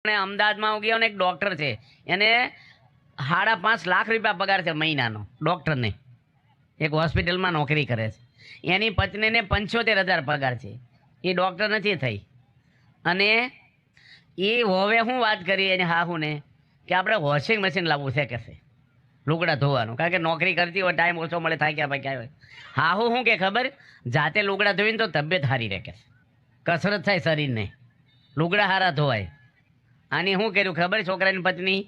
અમદાવાદમાં ગયો ને એક ડોક્ટર છે, એને 5.5 લાખ રૂપિયા પગાર છે મહિનાનો. ડોક્ટરને એક હોસ્પિટલમાં નોકરી કરે છે. એની પત્નીને 75,000 પગાર છે. એ ડોક્ટર નથી થઈ. અને એ હવે હું વાત કરી એને હાહુને કે આપણે વોશિંગ મશીન લાવવું છે કે છે લુગડા ધોવાનું, કારણ કે નોકરી કરતી હોય, ટાઈમ ઓછો મળે, થાક્યા પાક્યા હોય. હાહુ શું કે ખબર, જાતે લુગડા ધોઈને તો તબિયત સારી રહે, કે કસરત થાય શરીરને, લુગડા સારા ધોવાય. આની શું કર્યું ખબર, છોકરાની પત્ની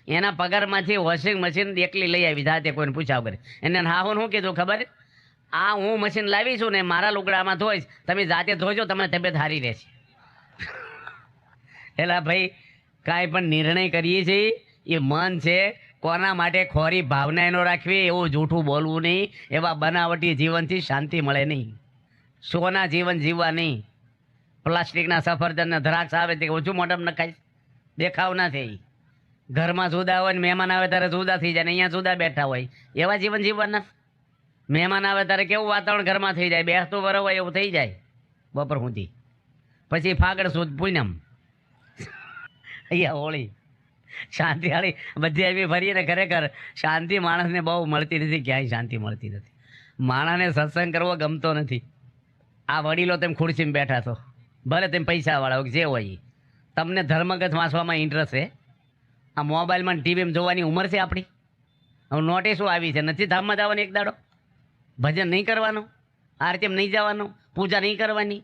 એના પગારમાંથી વોશિંગ મશીન એકલી લઈ આવી જાતે, કોઈને પૂછ્યા વગર. એને હાહુને શું કીધું ખબર, આ હું મશીન લાવી છું ને મારા લુગડામાં ધોઈશ, તમે જાતે ધોજો, તમને તબિયત સારી રહેશે. એટલે ભાઈ કાંઈ પણ નિર્ણય કરીએ છીએ એ મન છે, કોના માટે ખોરી ભાવના એનો રાખવી, એવું જૂઠું બોલવું નહીં, એવા બનાવટી જીવનથી શાંતિ મળે નહીં. સોના જીવન જીવવા નહીં. પ્લાસ્ટિકના સફરજનના દ્રાક્ષ આવે તે ઓછું મોઢામાં નખાય, દેખાવ ના થઈ. ઘરમાં જુદા હોય ને મહેમાન આવે ત્યારે જુદા થઈ જાય ને અહીંયા જુદા બેઠા હોય, એવા જીવન જીવવાના. મહેમાન આવે ત્યારે કેવું વાતાવરણ ઘરમાં થઈ જાય, બેસતું વર હોય એવું થઈ જાય બપોર સુધી. પછી ફાગણ સુદ પૂનમ, અહીંયા હોળી, શાંતિવાળી બધી આવી ફરીએ ને. ખરેખર શાંતિ માણસને બહુ મળતી નથી, ક્યાંય શાંતિ મળતી નથી. માણસને સત્સંગ કરવો ગમતો નથી. આ વડીલો તેમ ખુરશીમાં બેઠા છો, ભલે તેમ પૈસાવાળા હોય જે હોય, તમને ધર્મગત વાંચવામાં ઇન્ટરેસ્ટ છે. આ મોબાઈલમાં ટીવીમાં જોવાની ઉંમર છે આપણી. હવે નોટિસો આવી છે, નથી ધામમાં જવાની એક દાડો, ભજન નહીં કરવાનું, આરતીમ નહીં જવાનું, પૂજા નહીં કરવાની,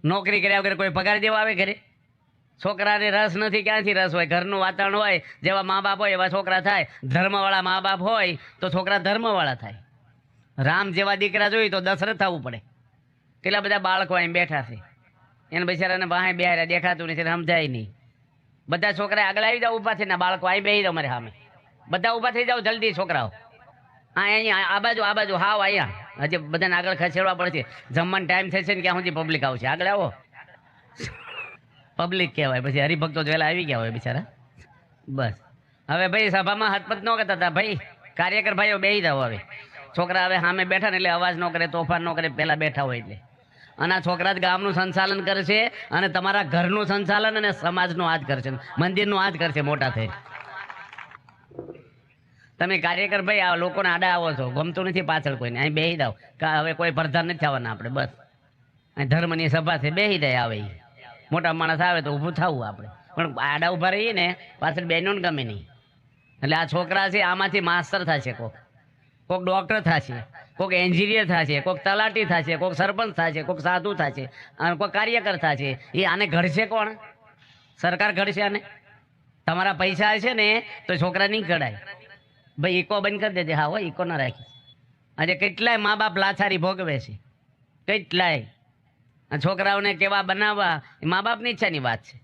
નોકરી કર્યા વગર કોઈ પગાર દેવા આવે ઘરે. છોકરાને રસ નથી, ક્યાંથી રસ હોય? ઘરનું વાતાવરણ હોય, જેવા મા બાપ હોય એવા છોકરા થાય. ધર્મવાળા મા બાપ હોય તો છોકરા ધર્મવાળા થાય. રામ જેવા દીકરા જોઈએ તો દશરથ થવું પડે. કેટલા બધા બાળકો અહીં બેઠા છે, એને બિચારાને વાહે બેહાર્યા, દેખાતું નથી, સમજાય નહીં. બધા છોકરા આગળ આવી જાવ, ઊભા થઈને બાળકો અહીં બેસી જાવ મારે સામે, બધા ઊભા થઈ જાવ જલ્દી છોકરાઓ. અહીંયા આ બાજુ હાવ અહીંયા, હજી બધાને આગળ ખસેડવા પડશે. જમવાનો ટાઈમ થશે ને ક્યાં સુધી પબ્લિક આવશે, આગળ આવો. પબ્લિક કહેવાય, પછી હરિભક્તો વહેલા આવી ગયા હોય બિચારા. બસ હવે ભાઈ સભામાં હતપત ન કરતા હતા ભાઈ, કાર્યકર ભાઈઓ બેસી જાવ. હવે છોકરા હવે સામે બેઠા ને એટલે અવાજ ન કરે, તોફાન ન કરે, પહેલાં બેઠા હોય એટલે. અને આ છોકરા જ ગામનું સંચાલન કરશે, અને તમારા ઘરનું સંચાલન અને સમાજનું આ જ કરશે, મંદિરનું આ જ કરશે મોટા થઈ. તમે કાર્યકર ભાઈ આ લોકોને આડા આવો છો, ગમતું નથી પાછળ કોઈને, અહીં બેસી જાવ. હવે કોઈ પ્રધાન નથી થવાના આપણે, બસ અહીં ધર્મની સભા છે, બેસી જાય. આવે મોટા માણસ આવે તો ઊભું થવું આપણે, પણ આડા ઊભા રહીએ ને પાછળ બેનોને ગમે નહીં. એટલે આ છોકરા છે આમાંથી માસ્તર થશે, કોઈક ડૉક્ટર થશે, કોઈક એન્જિનિયર થશે, કોઈક તલાટી થશે, કોઈક સરપંચ થશે, કોઈક સાધુ થશે, અને કોઈ કાર્યકર થશે. એ આને ઘડશે કોણ? સરકાર ઘડશે આને. તમારા પૈસા છે ને તો છોકરા નહીં ઘડાય ભાઈ. ઇકો બંધ કરી દેજે. હા હોય, ઇકો ના રાખી. આજે કેટલાય મા બાપ લાચારી ભોગવે છે, કેટલાય. છોકરાઓને કેવા બનાવવા એ મા બાપની ઈચ્છાની વાત છે.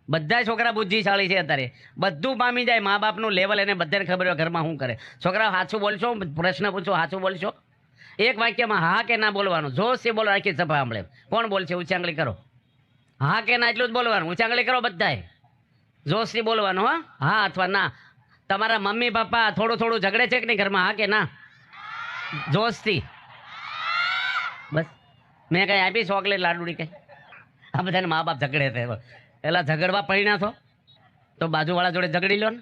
બધા છોકરા બુદ્ધિશાળી છે અત્યારે, બધું પામી જાય. મા બાપનું લેવલ એને બધાને ખબર હોય ઘરમાં શું કરે. છોકરાઓ સાચું બોલશો, પ્રશ્ન પૂછો, સાચું બોલશો. એક વાક્યમાં હા કે ના બોલવાનું, જોશ એ બોલો, આખી સભા સાંભળે. કોણ બોલશે? ઊંચી આંગળી કરો. હા કે ના એટલું જ બોલવાનું, ઊંચી આંગળી કરો બધાએ. જોશથી બોલવાનું. હા અથવા ના. તમારા મમ્મી પપ્પા થોડું થોડું ઝઘડે છે કે નહીં ઘરમાં? હા કે ના? જોશથી. બસ મેં કંઈ આપી ચોકલેટ લાડુડી કંઈ? આ બધાને મા બાપ ઝઘડે છે. પેલા ઝઘડવા પરિણા તો બાજુવાળા જોડે ઝઘડી લો ને.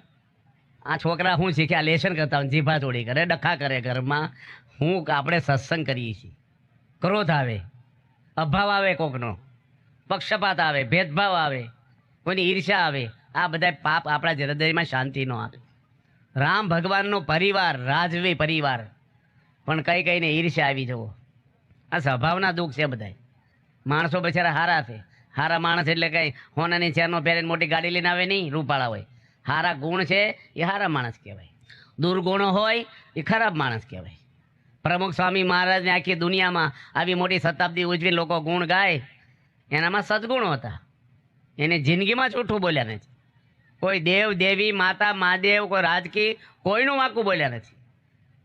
આ છોકરા શું શીખ્યા? લેશન કરતા હોય, જીભા ચોડી કરે, ડખા કરે ઘરમાં. હું આપણે સત્સંગ કરીએ છીએ. ક્રોધ આવે, અભાવ આવે, કોકનો પક્ષપાત આવે, ભેદભાવ આવે, કોઈની ઈર્ષ્યા આવે. આ બધા પાપ આપણા હૃદયમાં શાંતિ ન આપે. રામ ભગવાનનો પરિવાર રાજવી પરિવાર, પણ કઈ કઈને ઈર્ષ્યા આવી જવો. આ સ્વભાવના દુઃખ છે બધા. માણસો બિચારા હારા છે. હારા માણસ એટલે કંઈ હોનાની ચેરનો પહેરીને મોટી ગાડી લઈને આવે નહીં, રૂપાળા હોય. હારા ગુણ છે એ હારા માણસ કહેવાય. દુર્ગુણો હોય એ ખરાબ માણસ કહેવાય. પ્રમુખ સ્વામી મહારાજને આખી દુનિયામાં આવી મોટી શતાબ્દી ઉજવી લોકો ગુણ ગાય, એનામાં સદગુણો હતા. એને જિંદગીમાં જૂઠું બોલ્યા નથી. કોઈ દેવ દેવી માતા મહાદેવ કોઈ રાજકી કોઈનું વાંકું બોલ્યા નથી.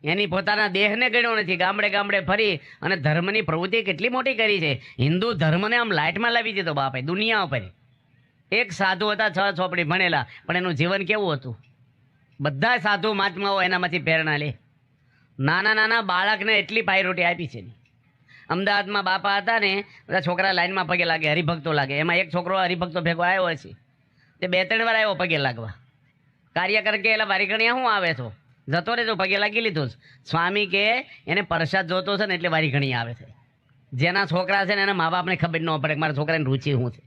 એની પોતાના દેહને ગણ્યો નથી. ગામડે ગામડે ફરી અને ધર્મની પ્રવૃત્તિ કેટલી મોટી કરી છે. હિન્દુ ધર્મને આમ લાઇટમાં લાવી દીધો બાપે દુનિયા ઉપર. એક સાધુ હતા, 6 ચોપડી ભણેલા, પણ એનું જીવન કેવું હતું? બધા સાધુ મહાત્માઓ એનામાંથી પ્રેરણા લે. નાના નાના બાળકને એટલી પાયરોટી આપી છે. અમદાવાદમાં બાપા હતા ને, બધા છોકરા લાઈનમાં પગે લાગે, હરિભક્તો લાગે. એમાં એક છોકરો હરિભક્તો ભેગો આવ્યો છે તે 2-3 વાર આવ્યો પગે લાગવા. કાર્યકર કે એટલે વારીગણિયા શું આવે છો, જતો રહેજો, પગે લાગી લીધું. સ્વામી કે એને પ્રસાદ જોતો છે ને એટલે વારીગણિયા આવે છે. જેના છોકરા છે ને એના મા બાપને ખબર ન પડે કે મારા છોકરાની રુચિ શું છે.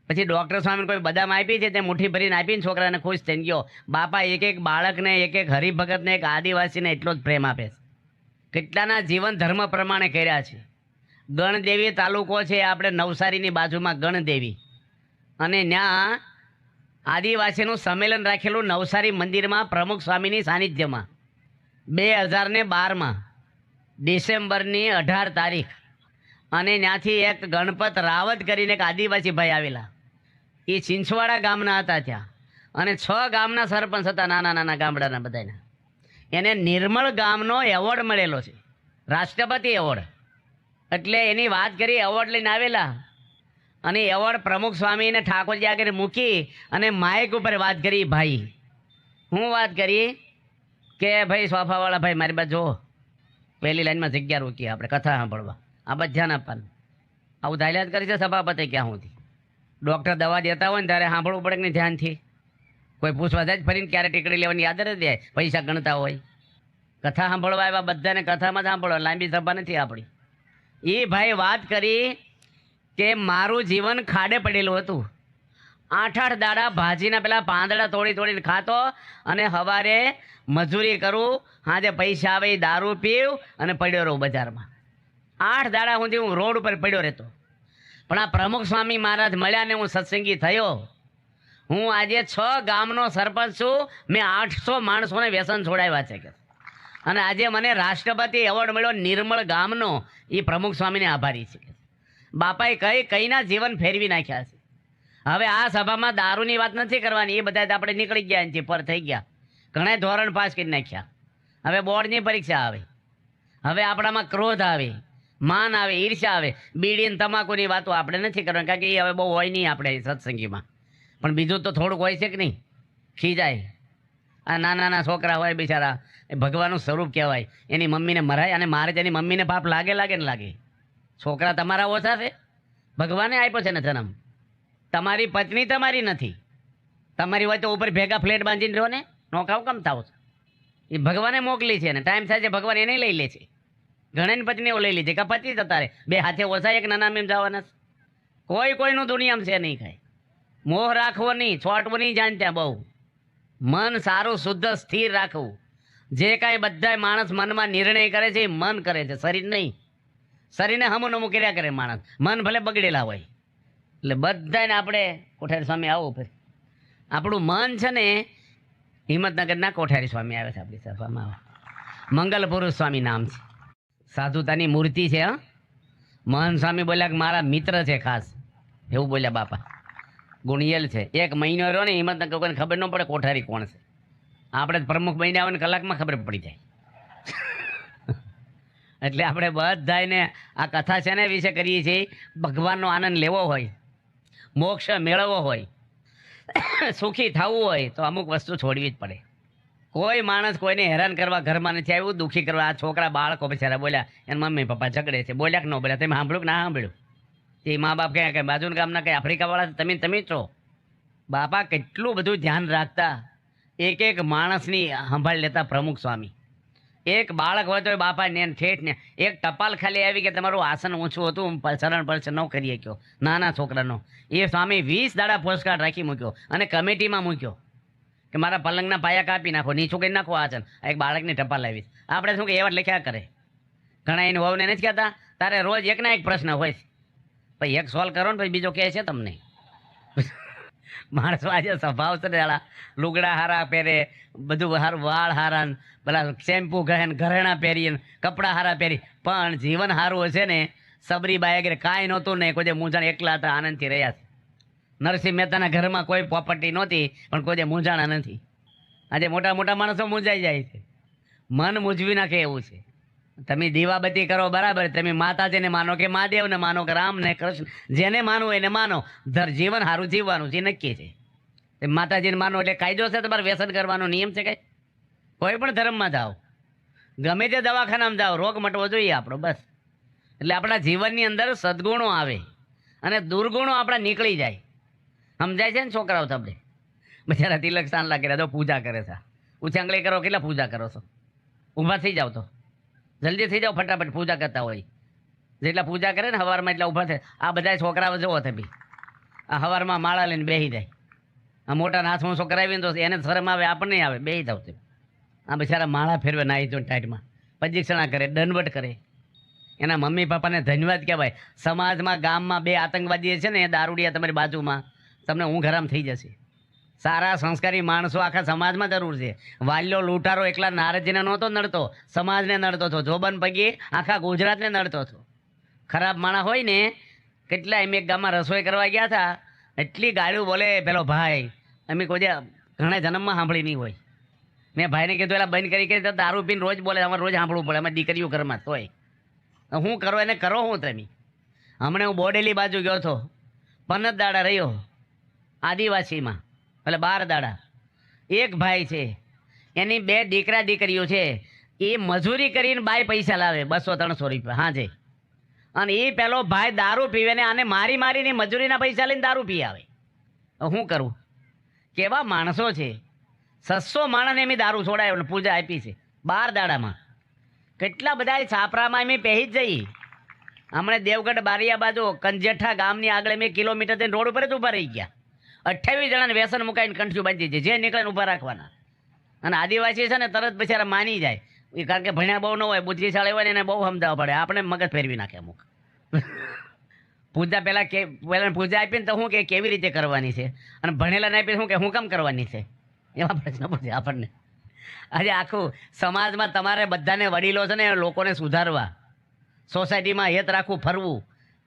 પછી ડૉક્ટર સ્વામીને કોઈ બદામ આપી છે તે મુઠ્ઠી ભરીને આપીને છોકરાને ખુશ થઈને ગયો. બાપા એક એક બાળકને, એક એક હરિભગતને, એક આદિવાસીને એટલો જ પ્રેમ આપે છે. કેટલાના જીવન ધર્મ પ્રમાણે કર્યા છે. ગણદેવી તાલુકો છે આપણે નવસારીની બાજુમાં ગણદેવી, અને ત્યાં આદિવાસીનું સંમેલન રાખેલું નવસારી મંદિરમાં પ્રમુખ સ્વામીની સાનિધ્યમાં 2012માં ડિસેમ્બરની 18 તારીખ. અને ત્યાંથી એક ગણપત રાવત કરીને એક આદિવાસી ભાઈ આવેલા. એ ચિંચવાડા ગામના હતા ત્યાં, અને 6 ગામના સરપંચ હતા, નાના નાના ગામડાના બધાના. એને નિર્મળ ગામનો એવોર્ડ મળેલો છે, રાષ્ટ્રપતિ એવોર્ડ. એટલે એની વાત કરી, એવોર્ડ લઈને આવેલા, અને એવોર્ડ પ્રમુખ સ્વામીને ઠાકોરજી આગળ મૂકી અને માઇક ઉપર વાત કરી. ભાઈ હું વાત કરી કે ભાઈ સોફાવાળા ભાઈ મારી બાજુ જો, પહેલી લાઈનમાં જગ્યા રોકીએ આપણે કથા સાંભળવા, આ બધું ધ્યાન આપવાનું. આવું ધાયલાત કરી છે સભાપતિ ક્યાં સુધી. ડૉક્ટર દવા દેતા હોય ને ત્યારે સાંભળવું પડે કે નહીં ધ્યાનથી. કોઈ પૂછવા જાય ફરીને ક્યારે ટીકડી લેવાની યાદ જ દે, પૈસા ગણતા હોય. કથા સાંભળવા આવ્યા બધાને કથામાં જ સાંભળવા, લાંબી સભા નથી આપણી. એ ભાઈ વાત કરી કે મારું જીવન ખાડે પડેલું હતું. 8 દાડા ભાજીના પેલા પાંદડા તોડી તોડીને ખાતો, અને સવારે મજૂરી કરું, સાંજે પૈસા આવે એ દારૂ પીવ અને પડ્યો રહું બજારમાં. 8 દાડા સુધી હું રોડ ઉપર પડ્યો રહેતો. પણ આ પ્રમુખ સ્વામી મહારાજ મળ્યા ને હું સત્સંગી થયો. હું આજે 6 ગામનો સરપંચ છું. મેં 800 માણસોને વ્યસન છોડાવ્યા છે કે, અને આજે મને રાષ્ટ્રપતિ એવોર્ડ મળ્યો નિર્મળ ગામનો. એ પ્રમુખ સ્વામીને આભારી છે. બાપાએ કઈના જીવન ફેરવી નાખ્યા છે. હવે આ સભામાં દારૂની વાત નથી કરવાની, એ બધા આપણે નીકળી ગયા એનાથી પર થઈ ગયા. ઘણા ધોરણ પાસ કરી નાખ્યા. હવે બોર્ડની પરીક્ષા આવે, હવે આપણામાં ક્રોધ આવે, માન આવે, ઈર્ષ્યા આવે. બીડી અને તમાકુની વાતો આપણે નથી કરવાની, કારણ કે એ હવે બહુ હોય નહીં આપણે સત્સંગીમાં. પણ બીજું તો થોડુંક હોય છે કે નહીં, ખીજાય. આ નાના નાના છોકરા હોય બિચારા, એ ભગવાનનું સ્વરૂપ કહેવાય. એની મમ્મીને મરાય, અને મારે તેની મમ્મીને પાપ લાગે ને લાગે. છોકરા તમારા ઓછા છે, ભગવાને આપ્યો છે ને જન્મ. તમારી પત્ની તમારી નથી, તમારી હોય તો ઉપર ભેગા ફ્લેટ બાંધીને રહો ને, નોકાવ કમ થાવ. એ ભગવાને મોકલી છે ને ટાઈમ થાય છે ભગવાન એને લઈ લે છે. ઘણી પત્નીઓ લઈ લીધી કે પતિ જતા રહે, 2 હાથે ઓછા એક નાના મેમ જવાના. કોઈ કોઈનું દુનિયામાં છે નહીં. કાંઈ મોહ રાખવો નહીં, છોટવું નહીં જાણતા. બહુ મન સારું શુદ્ધ સ્થિર રાખવું. જે કાંઈ બધા માણસ મનમાં નિર્ણય કરે છે એ મન કરે છે, શરીર નહીં. શરીરને હમુનમું કર્યા કરે માણસ, મન ભલે બગડેલા હોય. એટલે બધાને આપણે કોઠારી સ્વામી આવો, આપણું મન છે ને, હિંમતનગરના કોઠારી સ્વામી આવે છે આપણી સભામાં. મંગલ પુરુષ સ્વામી નામ છે, સાધુતાની મૂર્તિ છે. મહાન સ્વામી બોલ્યા કે મારા મિત્ર છે ખાસ, એવું બોલ્યા બાપા. ગુણિયલ છે. 1 મહિનો રહ્યો ને હિંમતનગર, કોઈને ખબર ન પડે કોઠારી કોણ છે. આપણે પ્રમુખ બહીને આવે ને કલાકમાં ખબર પડી જાય. એટલે આપણે બધાને આ કથા છે ને વિશે કરીએ છીએ. ભગવાનનો આનંદ લેવો હોય, મોક્ષ મેળવવો હોય, સુખી થવું હોય તો અમુક વસ્તુ છોડવી જ પડે. કોઈ માણસ કોઈને હેરાન કરવા ઘરમાં નથી આવ્યું, દુઃખી કરવા. આ છોકરા બાળકો બિચારા બોલ્યા, એના મમ્મી પપ્પા ઝઘડે છે, બોલ્યા કે ન બોલ્યા, તમે સાંભળ્યું કે ના સાંભળ્યું? એ મા બાપ કહે કે બાજુના ગામના કંઈ આફ્રિકાવાળા તમે જ છો. બાપા કેટલું બધું ધ્યાન રાખતા, એક એક માણસની સંભાળ લેતા પ્રમુખ સ્વામી. એક બાળક હોય તો બાપા ને ઠેઠ ને એક ટપાલ ખાલી આવી કે તમારું આસન ઊંચું હતું, શરણ પરશન ન કરી શક્યો નાના છોકરાનો. એ સ્વામી 20 દાડા પોસ્ટકાર્ડ રાખી મૂક્યો અને કમિટીમાં મૂક્યો કે મારા પલંગના પાયા કાપી નાખો, નીચું કરી નાખો આસન. એક બાળકની ટપાલ આવીશ. આપણે શું કે એવા લખ્યા કરે. ઘણા એને વહુને નથી કહેતા, તારે રોજ એકના એક પ્રશ્ન હોય છે, પછી એક સોલ્વ કરો ને પછી બીજો કહે છે તમને. માણસો આજે સ્વભાવ છે ને, લુગડા હારા પહેરે, બધું હારું, વાળ હારા, પેલા શેમ્પુ કહે ને, ઘરેણા પહેરીએ, કપડાં હારા પહેરી, પણ જીવન સારું હશે ને. સબરીબાઈ આગળ કાંઈ નહોતું ને, કોઈ મૂંઝાણ, એકલા હતા, આનંદથી રહ્યા છે. નરસિંહ મહેતાના ઘરમાં કોઈ પ્રોપર્ટી નહોતી, પણ કોઈ મૂંઝાણા નથી. આજે મોટા મોટા માણસો મૂંઝાઈ જાય છે, મન મૂંઝવી નાખે એવું છે. તમે દીવાબત્તી કરો બરાબર, તમે માતાજીને માનો કે મહાદેવને માનો કે રામ ને કૃષ્ણ, જેને માનવું એને માનો. જીવન સારું જીવવાનું છે નક્કી છે. માતાજીને માનો એટલે કાયદો છે તમારે વ્યસન કરવાનો નિયમ છે કઈ? કોઈ પણ ધર્મમાં જાઓ, ગમે તે દવાખાનામાં જાઓ, રોગ મટવો જોઈએ આપણો, બસ. એટલે આપણા જીવનની અંદર સદગુણો આવે અને દુર્ગુણો આપણા નીકળી જાય. સમજાય છે ને છોકરાઓ તમને? બિચારા તિલક સ્થાન લાગેલા તો પૂજા કરે છે. ઉછાંગળી કરો, કેટલા પૂજા કરો છો? ઊભા થઈ જાવ તો જલ્દી થઈ જાઓ, ફટાફટ પૂજા કરતા હોય. જેટલા પૂજા કરે ને હવારમાં એટલા ઊભા થાય. આ બધા છોકરાઓ જુઓ તમે, આ હવારમાં માળા લઈને બેસી જાય. આ મોટા હાથ ઊંચો કરાવીને તો એને શરમ આવે, આપણને આવે, બેસી જાવ તમે. આ બિચારા માળા ફેરવે નાહી જો ટાઈટમાં, પ્રદક્ષિણા કરે, દંડવટ કરે. એના મમ્મી પપ્પાને ધન્યવાદ કહેવાય. સમાજમાં ગામમાં 2 આતંકવાદી છે ને, એ દારૂડિયા તમારી બાજુમાં, તમને ઊંઘ હરામ થઈ જશે. સારા સંસ્કારી માણસો આખા સમાજમાં જરૂર છે. વાલ્યો લૂંટારો એકલા નારદજીને નહોતો નડતો, સમાજને નડતો હતો. જોબન પગી આખા ગુજરાતને નડતો હતો. ખરાબ માણસ હોય ને, કેટલા એમ એક ગામમાં રસોઈ કરવા ગયા હતા, એટલી ગાળ્યું બોલે પેલો ભાઈ, અમે કોઈ ઘણા જન્મમાં સાંભળી નહીં હોય. મેં ભાઈને કીધું એલા બંધ કરી તો દારૂ પીને રોજ બોલે, અમારે રોજ સાંભળવું પડે, અમે દીકરીઓ ઘરમાં તોય હું કરો એને કરો હું તમે. હમણાં હું બોડેલી બાજુ ગયો હતો, 15 દાડા રહ્યો આદિવાસીમાં, એટલે 12 દાડા. એક ભાઈ છે, એની 2 દીકરા દીકરીઓ છે, એ મજૂરી કરીને બાય પૈસા લાવે 200-300 રૂપિયા. હા છે. અને એ પેલો ભાઈ દારૂ પીવે ને આને મારી મારીને મજૂરીના પૈસા લઈને દારૂ પી આવે. શું કરું? કેવા માણસો છે. 600 માણસને એમ દારૂ છોડાય, પૂજા આપી છે 12 દાડામાં. કેટલા બધા છાપરામાં એમ પહેરી જ જઈ. હમણાં દેવગઢ બારિયા બાજુ કંજેઠા ગામની આગળ મેં કિલોમીટર થઈને રોડ ઉપર જ ઊભા રહી ગયા. 28 જણાને વ્યસન મુકાઈને કંઠ્યું બાંધી છે, જે નીકળે ઊભા રાખવાના. અને આદિવાસી છે ને તરત બિચારા માની જાય, કારણ કે ભણ્યા બહુ ન હોય, બુદ્ધિશાળી હોય ને એને બહુ સમજાવવા પડે. આપણે મગજ ફેરવી નાખે અમુક. પૂજા પહેલાં પૂજા આપીને તો શું કે કેવી રીતે કરવાની છે, અને ભણેલા ના આપી શું કે હું કામ કરવાની છે, એવા પ્રશ્ન પૂછે આપણને. આજે આખું સમાજમાં તમારે બધાને વડીલો છે ને લોકોને સુધારવા, સોસાયટીમાં હેત રાખવું, ફરવું,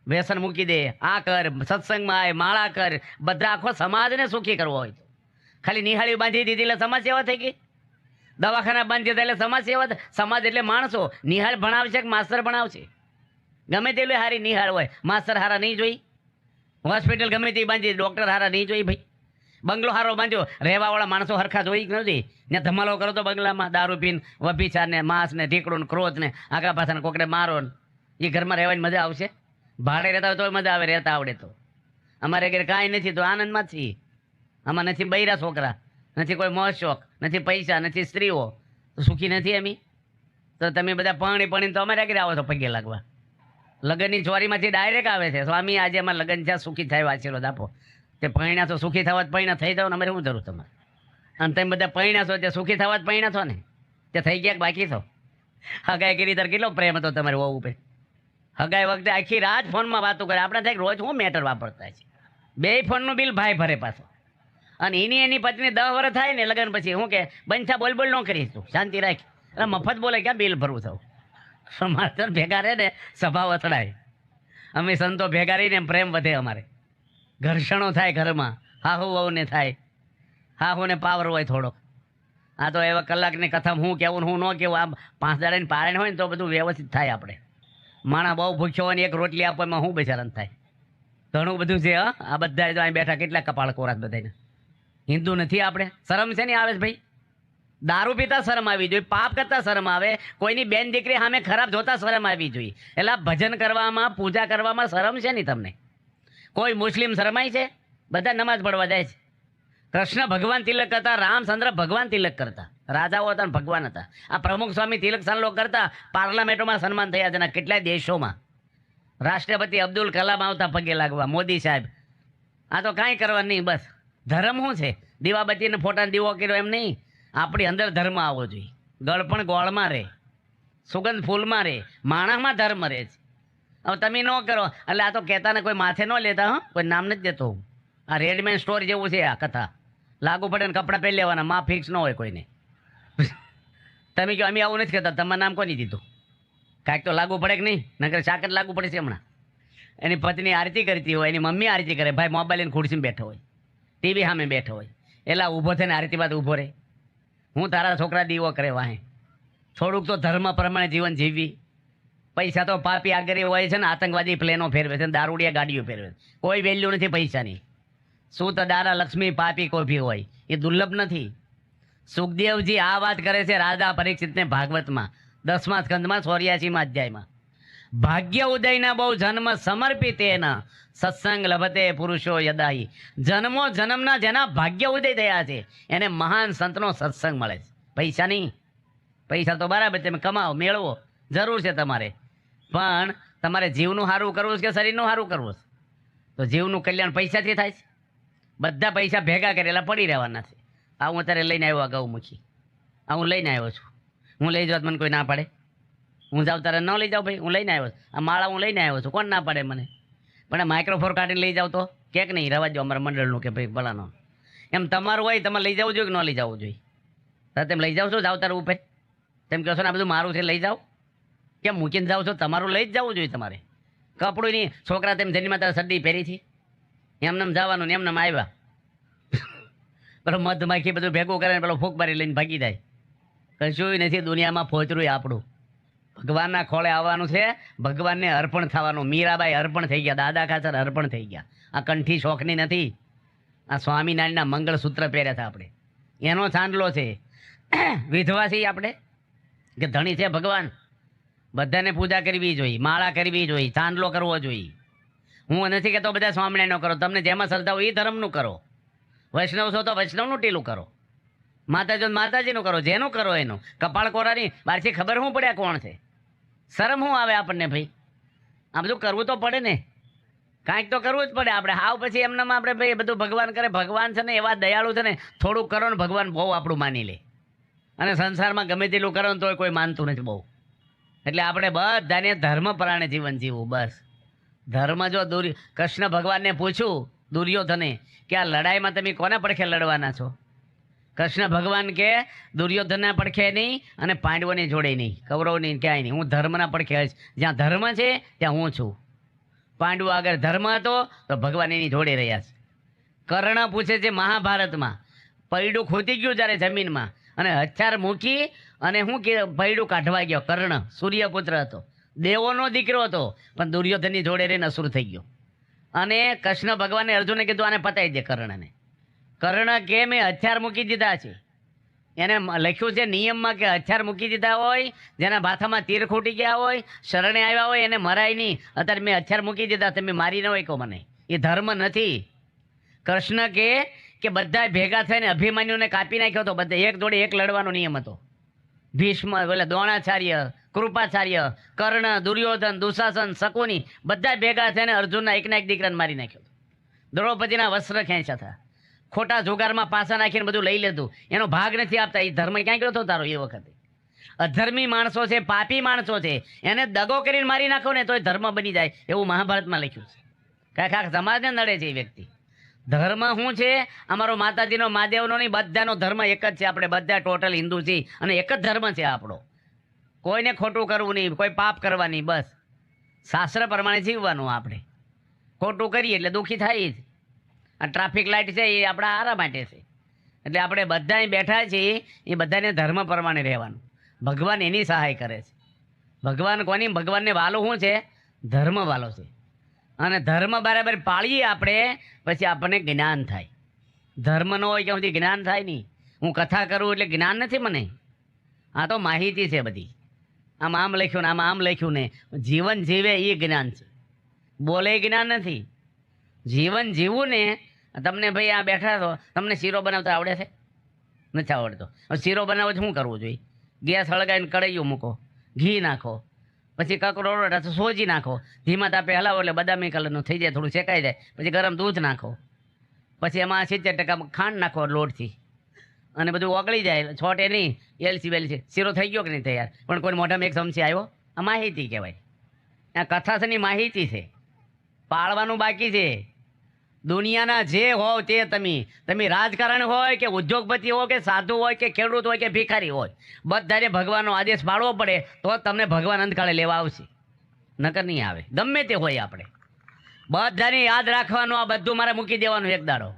વ્યસન મૂકી દે, આ કર, સત્સંગમાં આય, માળા કર, બધા આખો સમાજને સુખી કરવો હોય. ખાલી નિહાળી બાંધી દીધી એટલે સમાજ સેવા થઈ ગઈ. દવાખાના બાંધી દીધા એટલે સમાજ સેવા. સમાજ એટલે માણસો. નિહાળ ભણાવશે કે માસ્તર ભણાવશે? ગમે તેટલી હારી નિહાળ હોય, માસ્તર હારા નહીં જોઈ. હોસ્પિટલ ગમે તે બાંધી, ડૉક્ટર હારા નહીં જોઈ ભાઈ. બંગલો હારો બાંધ્યો, રહેવાવાળા માણસો હરખા જોઈ નથી. ને ધમાલો કરો તો બંગલામાં દારૂ પીને વભીચાર ને માંસ ને ઢીકડું ને ક્રોધ ને આગા પાછા કોકડે મારો ને, એ ઘરમાં રહેવાની મજા આવશે? ભાડે રહેતા હોય તો મજા આવે, રહેતા આવડે તો. અમારે ઘરે કાંઈ નથી તો આનંદમાં જ છીએ. આમાં નથી બૈરા છોકરા, નથી કોઈ મોજ શોખ, નથી પૈસા, નથી સ્ત્રીઓ, તો સુખી નથી અમે. તો તમે બધા પાણીને તો અમારે આગળ આવો છો પગે લાગવા. લગ્નની ચોરીમાંથી ડાયરેક્ટ આવે છે, સ્વામી આજે અમારે લગ્ન છે, સુખી થાય, આશીર્વાદ આપો. તે પૈણા તો સુખી થવા જ પૈણા થઈ જાવ ને, અમારે શું જરૂર તમારે? અને તમે બધા પૈણા છો તે સુખી થવા જ પૈણા છો ને, તે થઈ ગયા બાકી છો? હગાઈ કરી તાર કેટલો પ્રેમ હતો તમારે વહુ ઉપર. હગાઈ વખતે આખી રાત ફોનમાં વાતો કરે. આપણે થાય રોજ શું મેટર વાપરતા છે. 2 ફોનનું બિલ ભાઈ ભરે પાછો. અને એની પત્ની 10 વર્ષ થાય ને લગ્ન પછી શું કે બંછા બોલ બોલ ન કરીશ, તું શાંતિ રાખ. એટલે મફત બોલે ક્યાં બિલ ભરવું થવું? સમાચાર ભેગા રહે ને સભા વસડાય. અમે સંતો ભેગા રહીને પ્રેમ વધે અમારે. ઘર્ષણો થાય ઘરમાં, હાહુ વહુને થાય, હાહુને પાવર હોય થોડોક. આ તો એવા કલાકની કથા હું કેવું હું ન કેવું, આ 5 દાડાની પારણ હોય ને તો બધું વ્યવસ્થિત થાય. આપણે માણસ બહુ ભૂખ્યો હોય ને 1 રોટલી આપવામાં શું બેચારાને થાય? ઘણું બધું છે. આ બધા તો અહીં બેઠા કેટલા કપાળ કોરાત બધાને. હિન્દુ નથી આપણે? શરમ છે ને આવે છે ભાઈ? દારૂ પીતા શરમ આવી જોઈએ, પાપ કરતા શરમ આવે, કોઈની બેન દીકરી સામે ખરાબ જોતા શરમ આવી જોઈએ. એટલે ભજન કરવામાં, પૂજા કરવામાં શરમ છે નહીં તમને? કોઈ મુસ્લિમ શરમાય છે? બધા નમાઝ પડવા જાય છે. કૃષ્ણ ભગવાન તિલક કરતા, રામચંદ્ર ભગવાન તિલક કરતા, રાજાઓ હતા ભગવાન હતા. આ પ્રમુખ સ્વામી તિલક સન્માન કરતા, પાર્લામેન્ટોમાં સન્માન થયા છે કેટલાય દેશોમાં. રાષ્ટ્રપતિ અબ્દુલ કલામ આવતા પગે લાગવા, મોદી સાહેબ. આ તો કાંઈ કરવા નહીં, બસ ધર્મ શું છે? દીવાબત્તીને ફોટાને દીવો કર્યો એમ નહીં, આપણી અંદર ધર્મ આવવો જોઈએ. ગળપણ ગોળમાં રહે, સુગંધ ફૂલમાં રહે, માણસમાં ધર્મ રહે છે. હવે તમે ન કરો એટલે આ તો કહેતા ને કોઈ માથે ન લેતા. હા, કોઈ નામ નથી દેતો હું. આ રેડમેન સ્ટોર જેવું છે આ કથા. લાગુ પડે ને કપડાં પહેરી લેવાના, માં ફિક્સ ન હોય કોઈને. તમે કહો અમે આવું નથી કહેતા, તમારું નામ કોની દીધું? કાંઈક તો લાગુ પડે કે નહીં? નકર શાક જ લાગુ પડે છે. હમણાં એની પત્ની આરતી કરતી હોય, એની મમ્મી આરતી કરે, ભાઈ મોબાઈલ લઈને ખુરશીમાં બેઠો હોય, ટીવી સામે બેઠો હોય, એલા ઊભો થઈને આરતી બાદ ઊભો રહે. હું તારા છોકરા દીવો કરે વાહે. થોડુંક તો ધર્મ પ્રમાણે જીવન જીવવી. પૈસા તો પાપી આગળ હોય છે ને, આતંકવાદી પ્લેનો ફેરવે છે, દારૂડિયા ગાડીઓ ફેરવે છે. કોઈ વેલ્યુ નથી પૈસાની. શું તો દારા લક્ષ્મી પાપી કોઈ ભી હોય, એ દુર્લભ નથી. સુખદેવજી આ વાત કરે છે રાજા પરીક્ષિતને ભાગવતમાં 10મા સ્કંદમાં 84મા અધ્યાયમાં. ભાગ્ય ઉદયના બહુ જન્મ સમર્પિત એના સત્સંગ લભતે પુરુષો યદાઈ. જન્મો જન્મના જેના ભાગ્ય ઉદય થયા છે એને મહાન સંતનો સત્સંગ મળે છે. પૈસા નહીં, પૈસા તો બરાબર તમે કમાઓ મેળવો જરૂર છે તમારે, પણ તમારે જીવનું સારું કરવું છે કે શરીરનું સારું કરવું છે? તો જીવનું કલ્યાણ પૈસાથી થાય છે. બધા પૈસા ભેગા કરેલા પડી રહેવાના છે. આ હું અત્યારે લઈને આવ્યો, ગૌમુખી આ હું લઈને આવ્યો છું. હું લઈ જાઉં મને કોઈ ના પાડે? હું જાઉં તારે ન લઈ જાઉં ભાઈ, હું લઈને આવ્યો છું. આ માળા હું લઈને આવ્યો છું, કોણ ના પાડે મને? પણ આ માઇક્રોફોન કાઢીને લઈ જાવ તો કેક નહીં, રવા દો અમારા મંડળનું કે ભાઈ ભલાનો. એમ તમારું હોય તમારે લઈ જવું જોઈએ કે ન લઈ જવું જોઈએ? તેમ લઈ જાઓ છો, જાવ તારું ઉપર તેમ કહો છો ને આ બધું મારું છે લઈ જાઓ, કેમ મૂકીને જાઓ છો? તમારું લઈ જ જવું જોઈએ તમારે. કપડું નહીં, છોકરા તેમ જન્મમાં તારે સડી પહેરી છે એમને જવાનું ને એમને આવ્યા પેલો મધમાખી બધું ભેગું કરે ને પેલો ફૂંક મારી લઈને ભાગી જાય. કશું નથી દુનિયામાં પહોંચરું આપણું. ભગવાનના ખોળે આવવાનું છે, ભગવાનને અર્પણ થવાનું. મીરાબાઈ અર્પણ થઈ ગયા, દાદા ખાચર અર્પણ થઈ ગયા. આ કંઠી શોખની નથી, આ સ્વામિનારાયણના મંગળસૂત્ર પહેર્યા હતા આપણે, એનો ચાંદલો છે. વિધવા છીએ આપણે કે ધણી છે ભગવાન? બધાને પૂજા કરવી જોઈએ, માળા કરવી જોઈએ, ચાંદલો કરવો જોઈએ. હું નથી કહેતો બધા સ્વામિનારાયણનો કરો, તમને જેમાં શ્રદ્ધા હોય એ ધર્મનું કરો. વૈષ્ણવ છો તો વૈષ્ણવનું ટીલું કરો, માતાજી માતાજીનું કરો, જેનું કરો એનું. કપાળ કોરાની બહારથી ખબર શું પડ્યા કોણ છે? શરમ શું આવે આપણને ભાઈ? આ બધું કરવું તો પડે ને, કાંઈક તો કરવું જ પડે આપણે. હાવ પછી એમનામાં આપણે ભાઈ બધું ભગવાન કરે. ભગવાન છે ને એવા દયાળુ છે ને, થોડુંક કરો ને ભગવાન બહુ આપણું માની લે. અને સંસારમાં ગમે તેટલું કરો ને તોય કોઈ માનતું નથી બહુ. એટલે આપણે બધાને ધર્મ પરાણે જીવન જીવવું બસ. ધર્મ જો કૃષ્ણ ભગવાનને પૂછ્યું દુર્યોધને કે આ લડાઈમાં તમે કોના પડખે લડવાના છો? કૃષ્ણ ભગવાન કે દુર્યોધનના પડખે નહીં અને પાંડવોની જોડે નહીં, કૌરવની ક્યાંય નહીં. હું ધર્મના પડખે જ, જ્યાં ધર્મ છે ત્યાં હું છું. પાંડવો આગળ ધર્મ હતો તો ભગવાન એની જોડે રહ્યા છે. કર્ણ પૂછે છે મહાભારતમાં, પૈડું ખૂટી ગયું જ્યારે જમીનમાં અને હથિયાર મૂકી અને હું કે પૈડું કાઢવા ગયો. કર્ણ સૂર્યપુત્ર હતો, દેવોનો દીકરો હતો, પણ દુર્યોધનની જોડે રહીને અસુર થઈ ગયો. અને કૃષ્ણ ભગવાને અર્જુને કીધું આને પતાવી દે કર્ણને. કર્ણ કે મેં હથિયાર મૂકી દીધા છે. એને લખ્યું છે નિયમમાં કે હથિયાર મૂકી દીધા હોય, જેના ભાથામાં તીર ખૂટી ગયા હોય, શરણે આવ્યા હોય એને મરાય નહીં. અત્યારે મેં હથિયાર મૂકી દીધા, તમે મારી ન હોય કહો મને, એ ધર્મ નથી. કૃષ્ણ કે બધા ભેગા થઈને અભિમન્યુને કાપી નાખ્યો હતો. બધા એક જોડે એક લડવાનો નિયમ હતો. ભીષ્મ એટલે દ્રોણાચાર્ય, કૃપાચાર્ય, કર્ણ, દુર્યોધન, દુશાસન, શકુની બધા ભેગા થઈને અર્જુનના એકના એક દીકરાને મારી નાખ્યો હતો. દ્રૌપદીના વસ્ત્ર ખેંચ્યા હતા, ખોટા જુગારમાં પાસા નાખીને બધું લઈ લીધું. એનો ભાગ નથી આપતા. એ ધર્મ ક્યાં ગયો હતો તારો એ વખતે? અધર્મી માણસો છે, પાપી માણસો છે, એને દગો કરીને મારી નાખો ને તો એ ધર્મ બની જાય, એવું મહાભારતમાં લખ્યું છે. કાંઈક સમાજને નડે છે એ વ્યક્તિ. ધર્મ શું છે? અમારો માતાજીનો, મહાદેવનો નહીં, બધાનો ધર્મ એક જ છે. આપણે બધા ટોટલ હિન્દુ છીએ અને એક જ ધર્મ છે આપણો. કોઈને ખોટું કરવું નહીં, કોઈ પાપ કરવા નહીં, બસ શાસ્ત્ર પ્રમાણે જીવવાનું. આપણે ખોટું કરીએ એટલે દુઃખી થાય જ. આ ટ્રાફિક લાઇટ છે એ આપણા આરા માટે છે. એટલે આપણે બધા બેઠા છીએ એ બધાને ધર્મ પ્રમાણે રહેવાનું. ભગવાન એની સહાય કરે છે. ભગવાન કોની? ભગવાનને વાલો શું છે? ધર્મ વાલો છે. અને ધર્મ બરાબર પાળીએ આપણે, પછી આપણને જ્ઞાન થાય. ધર્મ ન હોય કે સુધી જ્ઞાન થાય નહીં. હું કથા કરું એટલે જ્ઞાન નથી મને, આ તો માહિતી છે બધી. આમ લખ્યું ને આમ લખ્યું ને, જીવન જીવે એ જ્ઞાન છે, બોલે જ્ઞાન નથી. જીવન જીવવું ને. તમને ભાઈ આ બેઠા છો, તમને શીરો બનાવતા આવડે છે? નથી આવડતો. હવે શીરો બનાવો શું કરવું જોઈએ? ગેસ હળગાવીને કઢાઈયું મૂકો, ઘી નાખો, પછી કકડો સોજી નાખો, ધીમા તાપે હલાવો એટલે બદામી કલરનું થઈ જાય, થોડું શેકાઈ જાય. પછી ગરમ દૂધ નાખો, પછી એમાં 70% ખાંડ નાખો લોટથી, અને બધું ઓગળી જાય. છોટે નહીં, એલસી બેલસી, શીરો થઈ ગયો કે નહીં તૈયાર? પણ કોઈ મોઢામાં એક ચમચી આવ્યો. આ માહિતી કહેવાય. આ કથાસની માહિતી છે, પાળવાનું બાકી છે. દુનિયાના જે હોવ તે તમે રાજકારણ હોય કે ઉદ્યોગપતિ હોય કે સાધુ હોય કે ખેડૂત હોય કે ભિખારી હોય, બધાને ભગવાનનો આદેશ પાળવો પડે તો તમને ભગવાન અંતકાળે લેવા આવશે, નકર નહીં આવે. ગમે તે હોય આપણે બધાને યાદ રાખવાનું. આ બધું મારે મૂકી દેવાનું એક દાડો.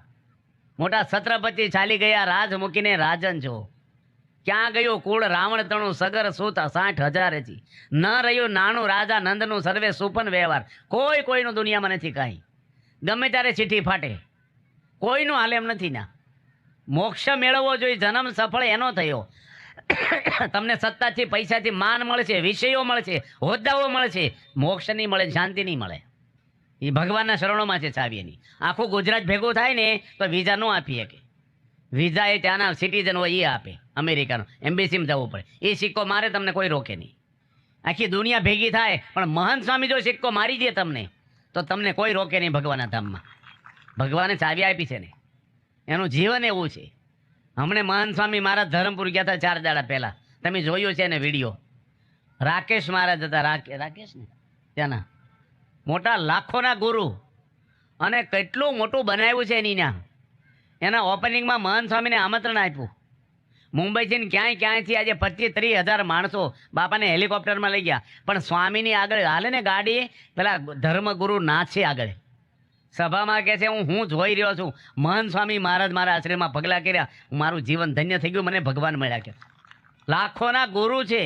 મોટા છત્રપતિ ચાલી ગયા રાજ મૂકીને રાજન છો. ક્યાં ગયું કુળ રાવણ તણું સગર સૂતા 60,000 હતી. ન રહ્યું નાનું રાજા નંદનું સર્વે સુપન વ્યવહાર. કોઈનું દુનિયામાં નથી કાંઈ. ગમે ત્યારે ચીઠી ફાટે, કોઈનું હાલ એમ નથી ના. મોક્ષ મેળવવો જોઈએ, જન્મ સફળ એનો થયો. તમને સત્તાથી પૈસાથી માન મળશે, વિષયો મળશે, હોદ્દાઓ મળશે, મોક્ષ નહીં મળે, શાંતિ નહીં મળે. એ ભગવાનના શરણોમાં છે ચાવી એની. આખું ગુજરાત ભેગું થાય ને તો વિઝા ન આપી શકે. વિઝા એ ત્યાંના સિટીઝન હોય એ આપે, અમેરિકાનો એમ્બેસીમાં જવું પડે. એ સિક્કો મારે તમને કોઈ રોકે નહીં. આખી દુનિયા ભેગી થાય પણ મહંત સ્વામી જો સિક્કો મારી દે તમને તો તમને કોઈ રોકે નહીં ભગવાનના ધામમાં. ભગવાને ચાવી આપી છે ને, એનું જીવન એવું છે. હમણે મહંત સ્વામી મહારાજ ધરમપુર ગયા હતા 4 દાડા પહેલા, તમે જોયો છે ને વિડીયો. રાકેશ મહારાજ હતા, રાકેશ ને ત્યાંના મોટા લાખોના ગુરુ, અને કેટલું મોટું બનાવ્યું છે એની ત્યાં. એના ઓપનિંગમાં મહંત સ્વામીને આમંત્રણ આપ્યું. મુંબઈથી ને ક્યાંયથી આજે 25-30 હજાર માણસો બાપાને હેલિકોપ્ટરમાં લઈ ગયા. પણ સ્વામીની આગળ હાલે ને ગાડી, પેલા ધર્મગુરુ નાચે આગળ સભામાં કહે છે હું જોઈ રહ્યો છું મહંત સ્વામી મહારાજ મારા આશ્રયમાં પગલાં કર્યા, મારું જીવન ધન્ય થઈ ગયું, મને ભગવાન મળ્યા. કે લાખોના ગુરુ છે.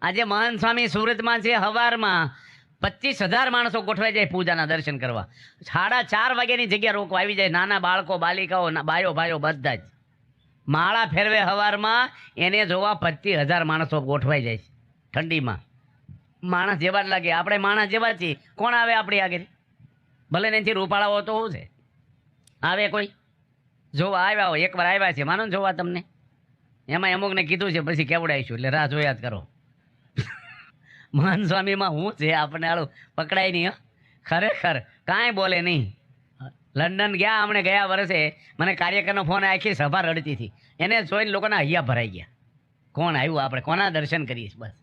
આજે મહંત સ્વામી સુરતમાં છે, હવારમાં 25,000 માણસો ગોઠવાઈ જાય પૂજાના દર્શન કરવા. 4:30 વાગ્યાની જગ્યા રોકવા આવી જાય. નાના બાળકો, બાલિકાઓ, બાયો ભાઈઓ બધા જ માળા ફેરવે હવારમાં. એને જોવા 25,000 માણસો ગોઠવાઈ જાય છે ઠંડીમાં. માણસ જેવા જ લાગે, આપણે માણસ જેવા જ છીએ. કોણ આવે આપણી આગળ? ભલે એનાથી રૂપાળાઓ તો શું છે, આવે કોઈ જોવા આવ્યા હોય, એકવાર આવ્યા છે માનો ને જોવા તમને. એમાં અમુકને કીધું છે પછી કેવડાવીશું, એટલે રાહ જોયા જ કરો. મહંત સ્વામીમાં હું છે આપણને આળું પકડાય નહીં. ખરેખર કાંઈ બોલે નહીં. લંડન ગયા હમણે ગયા વર્ષે, મને કાર્યકરનો ફોન, આખી સભા રડતી હતી. એને જોઈને લોકોના હૈયા ભરાઈ ગયા. કોણ આવ્યું, આપણે કોના દર્શન કરીએ? બસ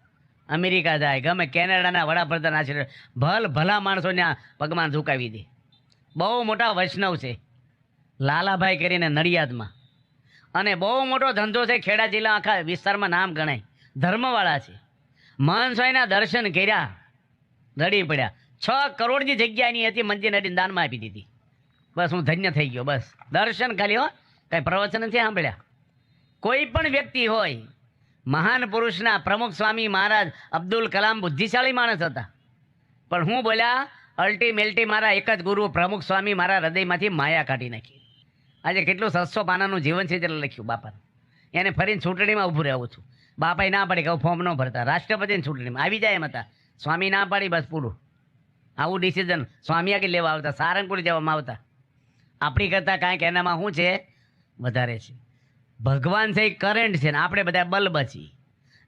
અમેરિકા જાય, ગમે કેનેડાના વડાપ્રધાન આશરે ભલા માણસોને પગમાં ઝુકાવી દે. બહુ મોટા વૈષ્ણવ છે લાલાભાઈ કરીને નડિયાદમાં, અને બહુ મોટો ધંધો છે ખેડા જિલ્લા, આખા વિસ્તારમાં નામ ગણાય. ધર્મવાળા છે. મહંત સ્વામીના દર્શન કર્યા, રડી પડ્યા. 6 કરોડની જગ્યા એની હતી, મંદિર નડીને દાનમાં આપી દીધી. બસ હું ધન્ય થઈ ગયો. બસ દર્શન ખાલી, હો કાંઈ પ્રવચન નથી સાંભળ્યા. કોઈ પણ વ્યક્તિ હોય, મહાન પુરુષના પ્રમુખ સ્વામી મહારાજ અબ્દુલ કલામ બુદ્ધિશાળી માણસ હતા, પણ હું બોલ્યા અલ્ટીમેલ્ટી મારા એક જ ગુરુ પ્રમુખ સ્વામી મારા હૃદયમાંથી માયા કાઢી નાખી. આજે કેટલું 600 પાનાનું જીવન છે એટલે લખ્યું બાપાનું. એને ફરીને ચૂંટણીમાં ઊભું રહેવું છું. બાપાએ ના પાડી કે ફોર્મ ન ભરતા, રાષ્ટ્રપતિની ચૂંટણીમાં આવી જાય એમ હતા. સ્વામી ના પાડી, બસ પૂરું. આવું ડિસિઝન સ્વામી આગળ લેવા આવતા, સારંગપુર જવામાં આવતા. આપણી કરતાં કાંઈક એનામાં શું છે વધારે છે. ભગવાન છે એ કરંટ છે ને આપણે બધા બલ્બ છીએ.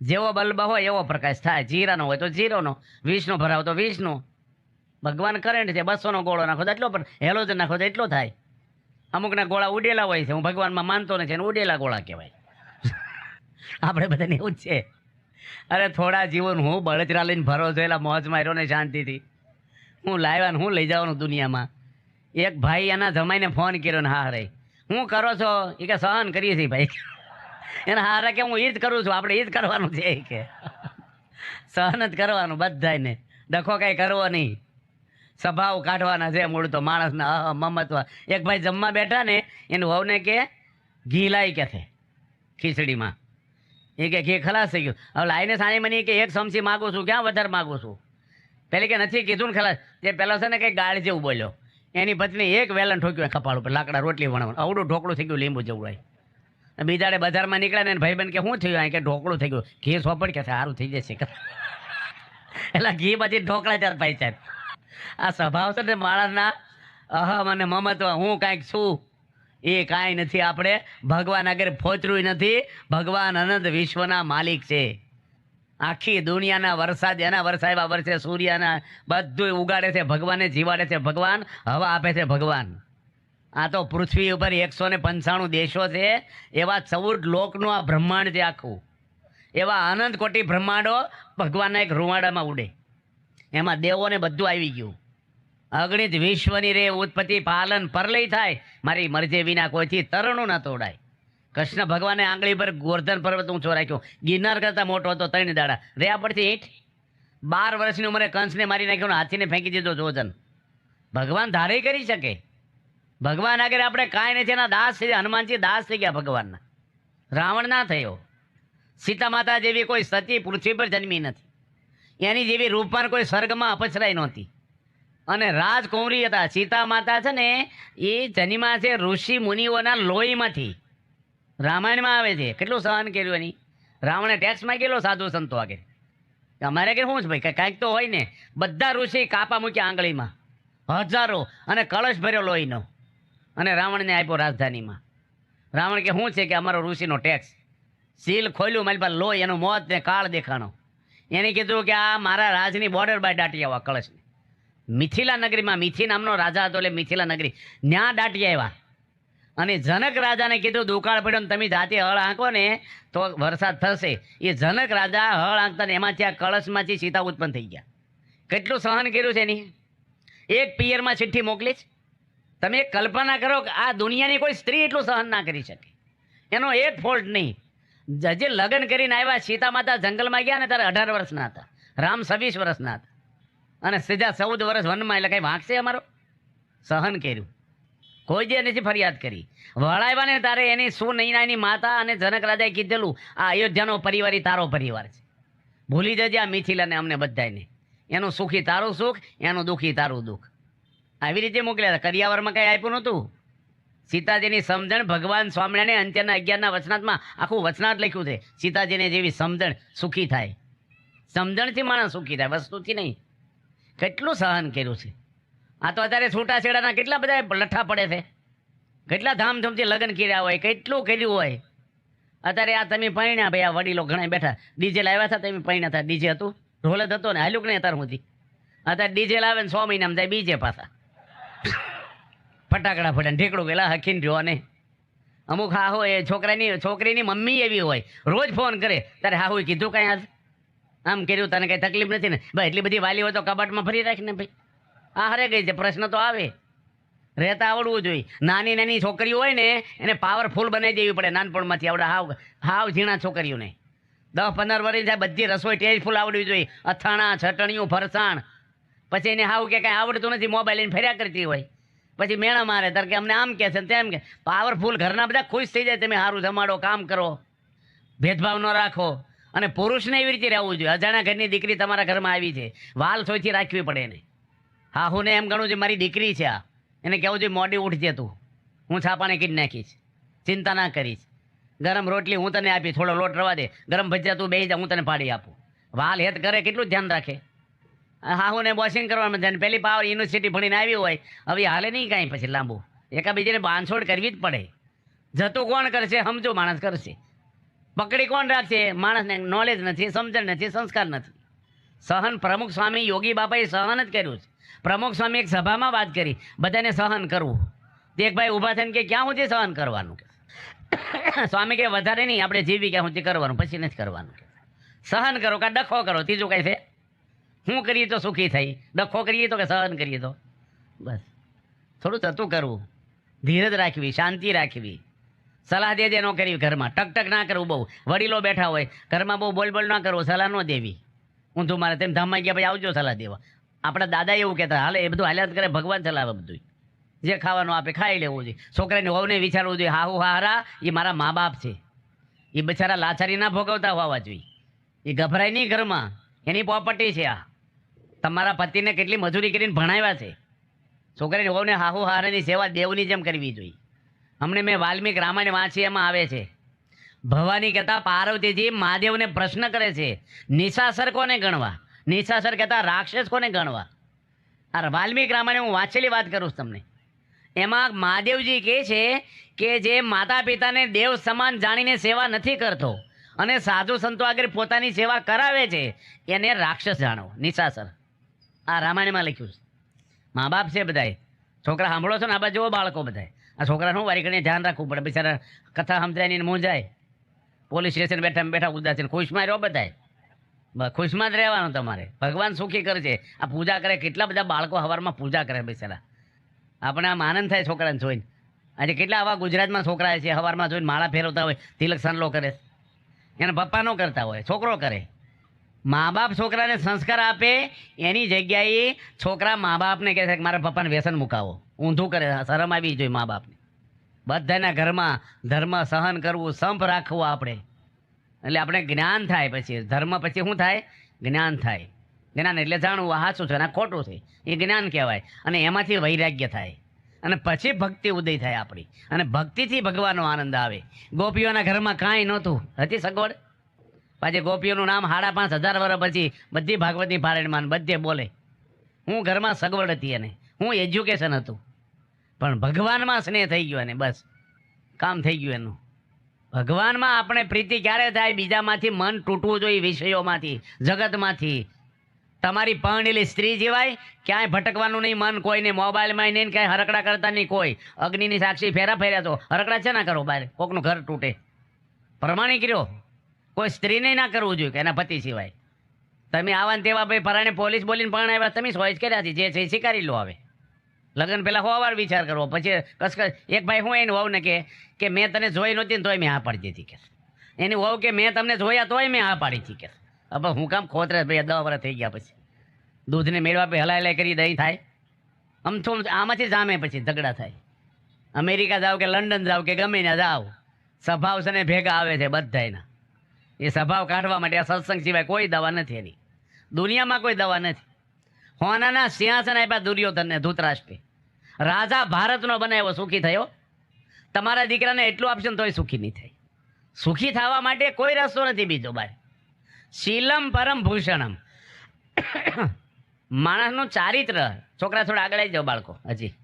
જેવો બલ્બ હોય એવો પ્રકાશ થાય. જીરાનો હોય તો જીરોનો, 20નો ભરાવો તો 20નો. ભગવાન કરંટ છે. 200નો ગોળો નાખો તો એટલો, પણ હેલોજન નાખો તો એટલો થાય. અમુકના ગોળા ઉડેલા હોય છે, હું ભગવાનમાં માનતો નથી, ઉડેલા ગોળા કહેવાય. આપણે બધાને એવું જ છે. અરે થોડા જીવન હું બળતરા લઈને ભરો છો, એલા મોજ માર્યો ને શાંતિથી. હું લાવ્યા ને હું લઈ જવાનું દુનિયામાં. એક ભાઈ એના જમાઈને ફોન કર્યો ને, હા રે હું કરો છો? એ કે સહન કરીએ છીએ ભાઈ. એને હારે કે હું એ જ કરું છું, આપણે એ જ કરવાનું છે. એ કે સહન જ કરવાનું બધાને, ડખો કાંઈ કરવો નહીં. સ્વભાવ કાઢવાના છે મૂળ તો માણસના મમત્વ. એક ભાઈ જમવા બેઠા ને, એનું વહુને કે ઘી લાવી કે છે ખીચડીમાં. એ કે ઘી ખલાસ થઈ ગયું. હવે લાવીને સાંજે મને કે 1 ચમચી માગું છું, ક્યાં વધારે માગું છું. પેલી કે નથી કીધું ને ખલાસ. જે પેલો છે ને કંઈ ગાળ જેવું બોલ્યો, એની પત્ની એક વેલણ ઠોક્યું કપાળ ઉપર, લાકડા રોટલી વણવાનું. આવડું ઢોકળું થઈ ગયું લીંબુ જેવું હોય. બીજાડે બજારમાં નીકળ્યા ને ભાઈબંધ કે શું થયું? કે ઢોકળું થઈ ગયું. ઘી સોપડ કે સારું થઈ જશે. એટલે ઘી પછી ઢોકળા 4-5 સાહેબ. આ સ્વભાવ છે ને માણસના, અહમ અને મમત્વ, હું કાંઈક છું એ કાંઈ નથી. આપણે ભગવાન આગળ પહોંચવું નથી. ભગવાન અનંત વિશ્વના માલિક છે. આખી દુનિયાના વરસાદ એના વરસાવ્યા વર્ષે, સૂર્યના બધું ઉગાડે છે ભગવાને, જીવાડે છે ભગવાન, હવા આપે છે ભગવાન. આ તો પૃથ્વી ઉપર 195 દેશો છે, એવા 14 લોકનું આ બ્રહ્માંડ છે આખું. એવા અનંત કોટી બ્રહ્માંડો ભગવાનના એક રૂવાડામાં ઉડે. એમાં દેવોને બધું આવી ગયું. અગણિત વિશ્વની રે ઉત્પત્તિ પાલન પરલય થાય, મારી મરજે વિના કોઈથી તરણું ના તોડાય. કૃષ્ણ ભગવાને આંગળી પર ગોર્ધન પર્વત ઊંચો રાખ્યો. ગિરનાર કરતાં મોટો હતો, 3 દાડા રહ્યા પડતી ઈંટ. 12 વર્ષની ઉંમરે કંસને મારી નાખ્યો, હાથીને ફેંકી દીધો જોજન. ભગવાન ધારે કરી શકે. ભગવાન આગળ આપણે કાંઈ નથી. એના દાસ થઈ, હનુમાનજી દાસ થઈ ગયા ભગવાનના. રાવણ ના થયો. સીતા માતા જેવી કોઈ સતી પૃથ્વી પર જન્મી નથી. એની જેવી રૂપવાન કોઈ સ્વર્ગમાં અપસરાઈ નહોતી. અને રાજકુંવરી હતા. સીતા માતા છે ને, એ જન્મા છે ઋષિ મુનિઓના લોહીમાંથી. રામાયણમાં આવે છે કેટલું સહન કર્યું એની. રાવણે ટેક્સ માંગેલો સાધુ સંતો આગળ અમારે કે શું છે ભાઈ કાંઈક તો હોય ને. બધા ઋષિ કાપા મૂક્યા આંગળીમાં હજારો અને કળશ ભર્યો લોહીનો અને રાવણને આપ્યો રાજધાનીમાં. રાવણ કે શું છે કે અમારો ઋષિનો ટેક્સ. સીલ ખોલ્યું મારી પાસે લોહી એનું મોત ને કાળ દેખાણો. એને કીધું કે આ મારા રાજની બોર્ડર બાય દાટી આવ્યા કળશને. મિથિલા નગરીમાં મિથિ નામનો રાજા હતો એટલે મિથિલા નગરી ન્યા દાટી આવ્યા. અને જનક રાજાને કીધું દુકાળ પડ્યો ને તમે જાતે હળ આંકો ને તો વરસાદ થશે. એ જનક રાજા હળ આંકતા ને એમાંથી આ કળશમાંથી સીતા ઉત્પન્ન થઈ ગયા. કેટલું સહન કર્યું છે એની. એક પિયરમાં ચિઠ્ઠી મોકલી. તમે કલ્પના કરો કે આ દુનિયાની કોઈ સ્ત્રી એટલું સહન ના કરી શકે. એનો એક ફોલ્ટ નહીં. જે લગ્ન કરીને આવ્યા સીતા માતા જંગલમાં ગયા ને ત્યારે 18 વર્ષના હતા. રામ 26 વર્ષના હતા. અને સીધા 14 વર્ષ વનમાં. એટલે કઈ વાંકશે અમારો. સહન કર્યું. કોઈ જે નથી ફરિયાદ કરી. વળાવ્યા ને તારે એની સુનૈનાની માતા અને જનક રાજાએ કીધેલું આ અયોધ્યાનો પરિવાર એ તારો પરિવાર છે. ભૂલી જજે આ મિથિલાને અમને બધાને. એનું સુખી તારું સુખ, એનું દુઃખી તારું દુઃખ. આવી રીતે મોકલ્યા હતા. કરિયાવરમાં કઈ આપ્યું નહોતું. સીતાજીની સમજણ ભગવાન સ્વામિનારાયણે અંત્યના 11ના વચનાથમાં આખું વચનાથ લખ્યું છે. સીતાજીને જેવી સમજણ સુખી થાય. સમજણથી માણસ સુખી થાય, વસ્તુથી નહીં. કેટલું સહન કર્યું છે. આ તો અત્યારે છૂટાછેડાના કેટલા બધા લઠ્ઠા પડે છે. કેટલા ધામધૂમથી લગ્ન કર્યા હોય, કેટલું કર્યું હોય. અત્યારે આ તમે પરણ્યા ભાઈ, આ વડીલો ઘણા બેઠા ડીજે લાવ્યા હતા. તમે પરણ્યા હતા, ડીજે હતું, ઢોલ જ હતો ને, હાલ્યું કે નહીં અત્યાર સુધી. અત્યારે ડીજે લાવે ને 100 મહિનામાં જાય બીજે પાછા ફટાકડા ફટે ઢીકડું ગયેલા હકીને જો. અને અમુક હાહુ એ છોકરીની મમ્મી એવી હોય, રોજ ફોન કરે ત્યારે હાહુ કીધું કાંઈ આજ આમ કર્યું, તને કંઈ તકલીફ નથી ને? ભાઈ એટલી બધી વાલી હોય તો કબાટમાં ફરી રાખીને ભાઈ. આ હરે ગઈ છે, પ્રશ્ન તો આવે. રહેતા આવડવું જોઈએ. નાની નાની છોકરીઓ હોય ને એને પાવરફુલ બનાવી દેવી પડે નાનપણમાંથી. આવડે હાવ ઝીણા છોકરીઓને 10-15 વર્ષ થાય બધી રસોઈ ટેસ્ટફુલ આવડવી જોઈએ. અથાણા, ચટણીઓ, ફરસાણ. પછી એને હાવ કે કાંઈ આવડતું નથી, મોબાઈલ લઈને ફર્યા કરતી હોય. પછી મેણા મારે તાર કે અમને આમ કહે છે તેમ કે. પાવરફુલ ઘરના બધા ખુશ થઈ જાય. તમે સારું જમાડો, કામ કરો, ભેદભાવ ન રાખો. અને પુરુષને એવી રીતે રહેવું જોઈએ. અજાણ્યા ઘરની દીકરી તમારા ઘરમાં આવી છે, વાલ સોયથી રાખવી પડે એને. હા હું ને એમ ગણું છું મારી દીકરી છે આ, એને કહેવું જોઈએ મોડી ઉઠજે તું, હું છાપાને કીધી નાખીશ, ચિંતા ના કરીશ. ગરમ રોટલી હું તને આપી, થોડો લોટ રવા દે, ગરમ ભજીયા તું બેસી જા, હું તને પાડી આપું. વાલ હેત કરે કેટલું ધ્યાન રાખે. હા હું ને વોશિંગ કરવાનું છે. પહેલી પાવર યુનિવર્સિટી ભણીને આવી હોય, હવે હાલે નહીં કાંઈ પછી લાંબુ. એકાબીજાને બાંધછોડ કરવી જ પડે. જતું કોણ કરશે? સમજો માણસ કરશે. પકડી કોણ રાખશે? માણસને નોલેજ નથી, સમજણ નથી, સંસ્કાર નથી. સહન પ્રમુખ સ્વામી યોગી બાપાએ સહન જ કર્યું છે. પ્રમુખ સ્વામી એક સભામાં વાત કરી, બધાને સહન કરવું. એક ભાઈ ઊભા થઈને કે ક્યાં સુધી સહન કરવાનું? સ્વામી કે વધારે નહીં, આપણે જીવી ક્યાં સુધી કરવાનું, પછી નથી કરવાનું. સહન કરો કે ડખો કરો, ત્રીજું કઈ છે? શું કરીએ તો સુખી થઈ? ડખો કરીએ તો કે સહન કરીએ તો? બસ થોડું થતું કરવું, ધીરજ રાખવી, શાંતિ રાખવી, સલાહ દેજે ન કરવી ઘરમાં, ટક ના કરવું. બહુ વડીલો બેઠા હોય ઘરમાં, બહુ બોલ ના કરવું, સલાહ ન દેવી. ઊંધું મારે તેમ ધામમાં ગયા પછી આવજો સલાહ દેવા. આપણા દાદા એવું કહેતા, હાલે એ બધું હાલ્યા કરે, ભગવાન ચલાવે બધું. જે ખાવાનું આપે ખાઈ લેવું જોઈએ. છોકરાની વહુને વિચારવું જોઈએ, હાહુ હારા એ મારા મા બાપ છે, એ બિચારા લાચારી ના ભોગવતા હોવા જોઈએ. એ ગભરાય નહીં ઘરમાં, એની પ્રોપર્ટી છે. આ તમારા પતિને કેટલી મજૂરી કરીને ભણાવ્યા છે. છોકરાની વહુને હાહુ હારાની સેવા દેવની જેમ કરવી જોઈએ. હમણે મેં વાલ્મીક રામાયણ વાંચી, એમાં આવે છે ભવાની કહેતા પાર્વતીજી મહાદેવને પ્રશ્ન કરે છે, નિશાસર કોને ગણવા? નિશાસર કહેતા રાક્ષસ કોને ગણવા? આ વાલ્મીક રામાયણ હું વાંચેલી વાત કરું છું તમને. એમાં મહાદેવજી કહે છે કે જે માતા પિતાને દેવ સમાન જાણીને સેવા નથી કરતો અને સાધુ સંતો આગળ પોતાની સેવા કરાવે છે, એને રાક્ષસ જાણો, નિશાસર. આ રામાયણમાં લખ્યું છે. મા બાપ છે બધાએ. છોકરા સાંભળો છો ને, આ બાજુ બાળકો બધાએ. આ છોકરાનું વારીકડીને ધ્યાન રાખવું પડે. બિચારા કથા સમજાય નહીં, મૂંઝાય. પોલીસ સ્ટેશન બેઠા ઉદાસીને ખુશમાં રહ્યો બધાએ. ખુશમાં જ રહેવાનું તમારે. ભગવાન સુખી કરશે. આ પૂજા કરે, કેટલા બધા બાળકો સવારમાં પૂજા કરે બિચારા. આપણે આમ આનંદ થાય છોકરાને જોઈને. આજે કેટલા આવા ગુજરાતમાં છોકરા છે, સવારમાં જોઈને માળા ફેરવતા હોય, તિલક સાંડલો કરે. એના પપ્પા ન કરતા હોય, છોકરો કરે. મા બાપ છોકરાને સંસ્કાર આપે, એની જગ્યાએ છોકરા મા બાપને કહે છે કે મારા પપ્પાને વ્યસન મુકાવો. ઊંધું કરે. શરમ આવી જોઈએ મા બાપને. બધાના ઘરમાં ધર્મ સહન કરવું, સંપ રાખવું આપણે. એટલે આપણે જ્ઞાન થાય. પછી ધર્મ પછી શું થાય? જ્ઞાન થાય. જ્ઞાન એટલે જાણવું આ સાચું છે અને ખોટું છે, એ જ્ઞાન કહેવાય. અને એમાંથી વૈરાગ્ય થાય અને પછી ભક્તિ ઉદય થાય આપણી. અને ભક્તિથી ભગવાનનો આનંદ આવે. ગોપીઓના ઘરમાં કાંઈ નહોતું, હતી સગવડ. પાછી ગોપીઓનું નામ 5,500 વર્ષ પછી બધી ભાગવતની પારાયણમાં બધે બોલે. હું ઘરમાં સગવડ હતી એને, હું એજ્યુકેશન હતું, પણ ભગવાનમાં સ્નેહ થઈ ગયો એને, બસ કામ થઈ ગયું એનું. ભગવાનમાં આપણે પ્રીતિ ક્યારે થાય? બીજામાંથી મન તૂટવું જોઈએ, વિષયોમાંથી, જગતમાંથી. તમારી પરણેલી સ્ત્રી સિવાય ક્યાંય ભટકવાનું નહીં મન, કોઈને મોબાઈલમાં નહીં, ક્યાંય હરકડા કરતા નહીં. કોઈ અગ્નિની સાક્ષી ફેર્યા તો હરકડા છે ના કરો બહાર, કોકનું ઘર તૂટે. પ્રમાણિક રહ્યો. કોઈ સ્ત્રીને ના કરવું જોઈએ કે એના પતિ સિવાય. તમે આવા ને તેવા ભાઈ પરાણે પોલીસ બોલીને પણ આવ્યા, તમે સોચ કર્યા છે, જે છે એ સ્વીકારી લો. હવે લગ્ન પહેલાં 100 વાર વિચાર કરવો, પછી કસકસ. એક ભાઈ હું એને વહુ ને કે મેં તને જોઈ નહોતી ને તોય મેં હા પાડી દીધી કે. એની વહુ કે મેં તમને જોયા તોય મેં હા પાડી હતી કે. હવે હું કામ ખોતરે ભાઈ 10 વર્ષ થઈ ગયા પછી દૂધને મેળવા પે હલાય કરી દહીં થાય. આમથું આમાંથી જામે પછી ઝઘડા થાય. અમેરિકા જાઓ કે લંડન જાઓ કે ગમે ના જાઓ, સ્વભાવ છે ને ભેગા આવે છે બધાયના. એ સ્વભાવ કાઢવા માટે આ સત્સંગ સિવાય કોઈ દવા નથી એની. દુનિયામાં કોઈ દવા નથી. હોનાના સિંહાસન આપ્યા દુર્યોધનને, ધૃતરાષ્ટ્રે. રાજા ભારતનો બનાવ્યો, સુખી થયો. તમારા દીકરાને એટલું આપશે ને તોય સુખી નહીં થાય. સુખી થવા માટે કોઈ રસ્તો નથી બીજો બાર. શીલમ પરમ ભૂષણમ. માણસનું ચારિત્ર. છોકરા થોડા આગળ આવી જાઓ બાળકો, હજી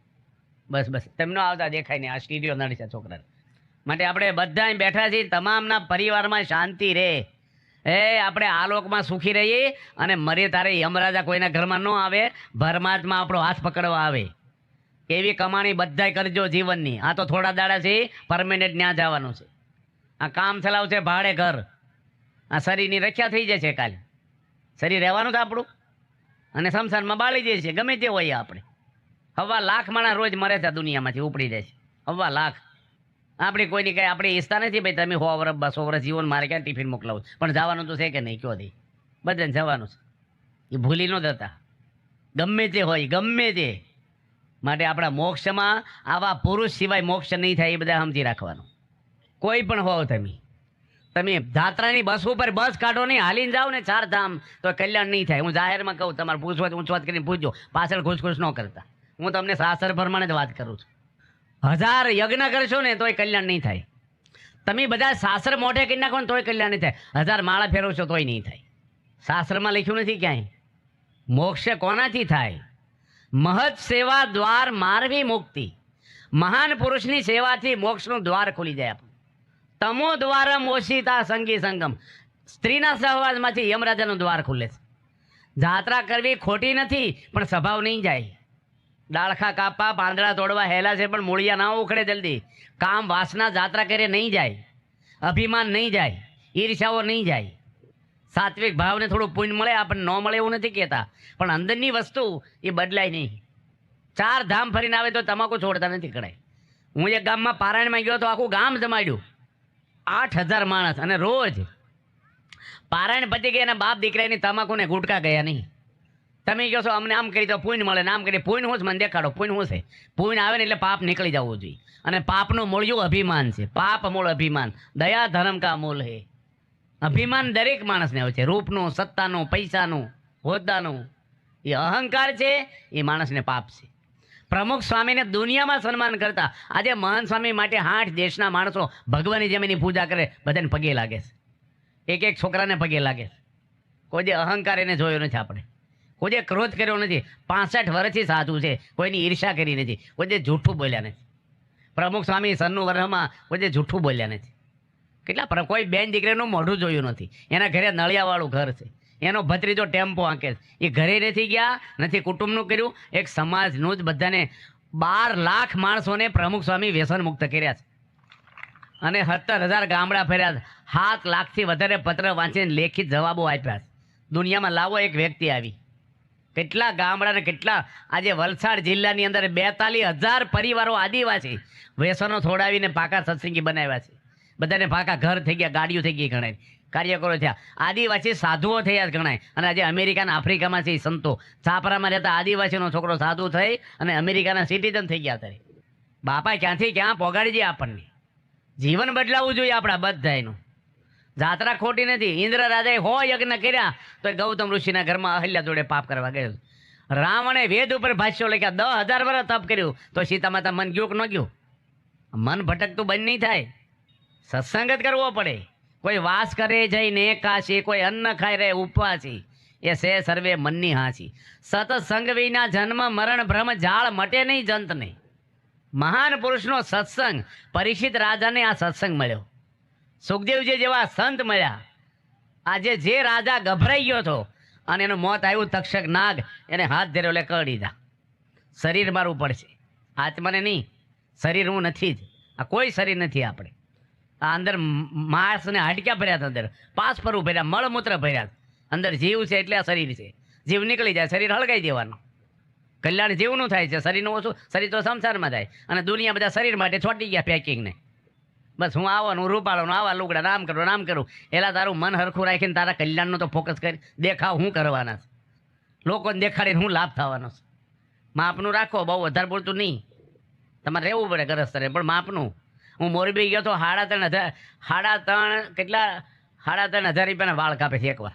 બસ બસ તેમનો આવતા દેખાય નહીં. આ સ્ટીરિયો નડી છે છોકરા માટે. આપણે બધા બેઠા છીએ, તમામના પરિવારમાં શાંતિ રહે, આપણે આલોકમાં સુખી રહીએ અને મરે તારે યમરાજા કોઈના ઘરમાં ન આવે, પરમાત્મા આપણો હાથ પકડવા આવે. એવી કમાણી બધાય કરજો જીવનની. આ તો થોડા દાડા છે, પરમેનન્ટ ન્યા જવાનું છે. આ કામ ચલાવ છે, ભાડે ઘર. આ શરીરની રક્ષા થઈ જાય છે. કાલે શરીર રહેવાનું છે આપણું, અને સંસારમાં બાળી જાય છે. ગમે તે હોય આપણે. 1.25 લાખ માણસ રોજ મરે છે દુનિયામાંથી, ઉપડી જાય છે 1.25 લાખ. આપણી કોઈની કંઈ આપણે ઈચ્છતા નથી ભાઈ તમે 100 વર્ષ 200 વર્ષ જીવન મારે ક્યાં ટિફિન મોકલાવું, પણ જવાનું તો છે કે નહીં? કયો દે, બધાને જવાનું છે. એ ભૂલી ન જતા, ગમે તે હોય, ગમે તે. માટે આપણા મોક્ષમાં આવા પુરુષ સિવાય મોક્ષ નહીં થાય, એ બધા સમજી રાખવાનું. કોઈ પણ હોવ તમે જાત્રાની બસ ઉપર બસ કાઢો નહીં, હાલીને જાઓ ને 4 ધામ, તો કલ્યાણ નહીં થાય. હું જાહેરમાં કહું, તમારે પૂછવા ઊંચવાત કરીને પૂછજો, પાછળ ઘૂસઘૂસ ન કરતા. હું તમને શાસ્ત્ર પ્રમાણે જ વાત કરું છું. 1000 યજ્ઞ કરશો ને તોય કલ્યાણ નહીં થાય. તમે બધા શાસ્ત્ર મોઢે કરી નાખો ને તોય કલ્યાણ નહીં થાય. 1000 માળા ફેરવશો તોય નહીં થાય. શાસ્ત્રમાં લખ્યું નથી ક્યાંય. મોક્ષ કોનાથી થાય? મહત સેવા દ્વાર મારવી મુક્તિ. મહાન પુરુષની સેવાથી મોક્ષનું દ્વાર ખુલી જાય. તમો દ્વારા મોશિતા સંગી સંગમ. સ્ત્રીના સહવાસમાંથી યમરાજાનું દ્વાર ખુલે છે. જાત્રા કરવી ખોટી નથી, પણ સ્વભાવ નહીં જાય. ડાળખા કાપવા, પાંદડા તોડવા હેલા છે, પણ મૂળિયા ના ઉખડે જલ્દી. કામ વાસના જાત્રા કરે નહીં જાય. અભિમાન નહીં જાય, ઈર્ષાઓ નહીં જાય. સાત્વિક ભાવને થોડું પુણ્ય મળે, આપણને ન મળે એવું નથી કહેતા, પણ અંદરની વસ્તુ એ બદલાય નહીં. 4 ધામ ફરીને આવે તો તમાકુ છોડતા નથી કડાય. હું એક ગામમાં પારાયણમાં ગયો તો આખું ગામ જમાડ્યું, 8000 માણસ, અને રોજ પારાયણ પતી ગયા, એના બાપ દીકરાની તમાકુને ગુટકા ગયા નહીં. તમે કહો છો અમને આમ કરી તો પુણ્ય મળે ને આમ કરી. પુણ્ય શું છે મને દેખાડો. પુણ્ય શું છે? પુણ્ય આવે ને એટલે પાપ નીકળી જવું જોઈએ. અને પાપનું મૂળિયું અભિમાન છે. પાપ મૂળ અભિમાન, દયા ધર્મ કા મૂળ હે. અભિમાન દરેક માણસને હોય છે, રૂપનું, સત્તાનું, પૈસાનું, હોદ્દાનું. એ અહંકાર છે, એ માણસને પાપ છે. પ્રમુખ સ્વામીને દુનિયામાં સન્માન કરતા આજે મહાન સ્વામી માટે 8 દેશના માણસો ભગવાનની જેમ એની પૂજા કરે, બધાને પગે લાગે છે. એક છોકરાને પગે લાગે છે. કોઈ જે અહંકાર એને જોયો નથી આપણે, કોઈ જે ક્રોધ કર્યો નથી. 65 વર્ષથી સાધુ છે, કોઈની ઈર્ષા કરી નથી, કોઈ જે જૂઠું બોલ્યા નથી. પ્રમુખ સ્વામી સન્નું વર્ષમાં કોઈ જે જૂઠું બોલ્યા નથી. કેટલા કોઈ બેન દીકરીનું મોઢું જોયું નથી. એના ઘરે નળિયાવાળું ઘર છે, એનો ભત્રીજો ટેમ્પો આંકે છે. એ ઘરે નથી ગયા, નથી કુટુંબનું કર્યું, એક સમાજનું જ. બધાને 12 લાખ માણસોને પ્રમુખ સ્વામી વ્યસન મુક્ત કર્યા છે, અને 17,000 ગામડા ફર્યા છે. 7 લાખથી વધારે પત્ર વાંચીને લેખિત જવાબો આપ્યા છે. દુનિયામાં લાવો એક વ્યક્તિ આવી. કેટલા ગામડા ને કેટલા. આજે વલસાડ જિલ્લાની અંદર 42,000 પરિવારો આદિવાસી વ્યસનો છોડાવીને પાકા સત્સંગી બનાવ્યા છે. બધાને પાકા ઘર થઈ ગયા, ગાડીઓ થઈ ગઈ, ઘણા કાર્યકરો થયા. આદિવાસી સાધુઓ થયા ઘણા. અને આજે અમેરિકાના આફ્રિકામાં છે સંતો. છાપરામાં રહેતા આદિવાસીનો છોકરો સાધુ થઈ અને અમેરિકાના સિટીઝન થઈ ગયા. ત્યારે બાપા ક્યાંથી ક્યાં પોગાડી જાય આપણને. જીવન બદલાવવું જોઈએ આપણા બધાનું. જાત્રા ખોટી નથી. ઇન્દ્ર રાજાએ 100 યજ્ઞ કર્યા તો ગૌતમ ઋષિના ઘરમાં અહલ્યા જોડે પાપ કરવા ગયો. રાવણે વેદ ઉપર ભાષ્યો લખ્યા, 10,000 વર્ષ તપ કર્યું તો સીતા માતા મન ગયું કે ન ગયું? મન ભટકતું બંધ નહીં થાય. સત્સંગ જ કરવો પડે. કોઈ વાસ કરે જઈને એકાશી, કોઈ અન્ન ખાય રે ઉપવાસી, એ સે સર્વે મનની હાસી. સત્સંગ વિના જન્મ મરણ ભ્રમ જાળ મટે નહીં જંત નહીં. મહાન પુરુષનો સત્સંગ, પરીક્ષિત રાજાને આ સત્સંગ મળ્યો, સુખદેવજી જેવા સંત મળ્યા. આજે જે રાજા ગભરાઈ ગયો હતો અને એનું મોત આવ્યું, તક્ષક નાગ એને હાથ ધર્યો, એટલે કરી દીધા શરીર મારવું પડશે, આત્માને નહીં. શરીર હું નથી જ, આ કોઈ શરીર નથી આપણે. આ અંદર માંસ ને હાડક્યા ભર્યા હતા, અંદર પાસ પરવું ભર્યા, મળમૂત્ર ભર્યા, અંદર જીવ છે એટલે આ શરીર છે. જીવ નીકળી જાય શરીર હળગાઈ દેવાનું. કલ્યાણ જીવનું થાય છે, શરીરનું ઓછું. શરીર તો સંસારમાં થાય અને દુનિયા બધા શરીર માટે છોટી ગયા પેકિંગને. બસ હું આવવાનું, રૂપાળાનું, આવા લુગડા, નામ કરું. એલા તારું મન હરખું રાખીને તારા કલ્યાણનું તો ફોકસ કરી. દેખાવ હું કરવાના છે, લોકોને દેખાડીને હું લાભ થવાનો છે. માપનું રાખો, બહુ વધારે પડતું નહીં. તમારે રહેવું પડે ગરસ્તરે, પણ માપનું. હું મોરબી ગયો તો 3,500 રૂપિયાના વાળ કાપે છે એકવાર.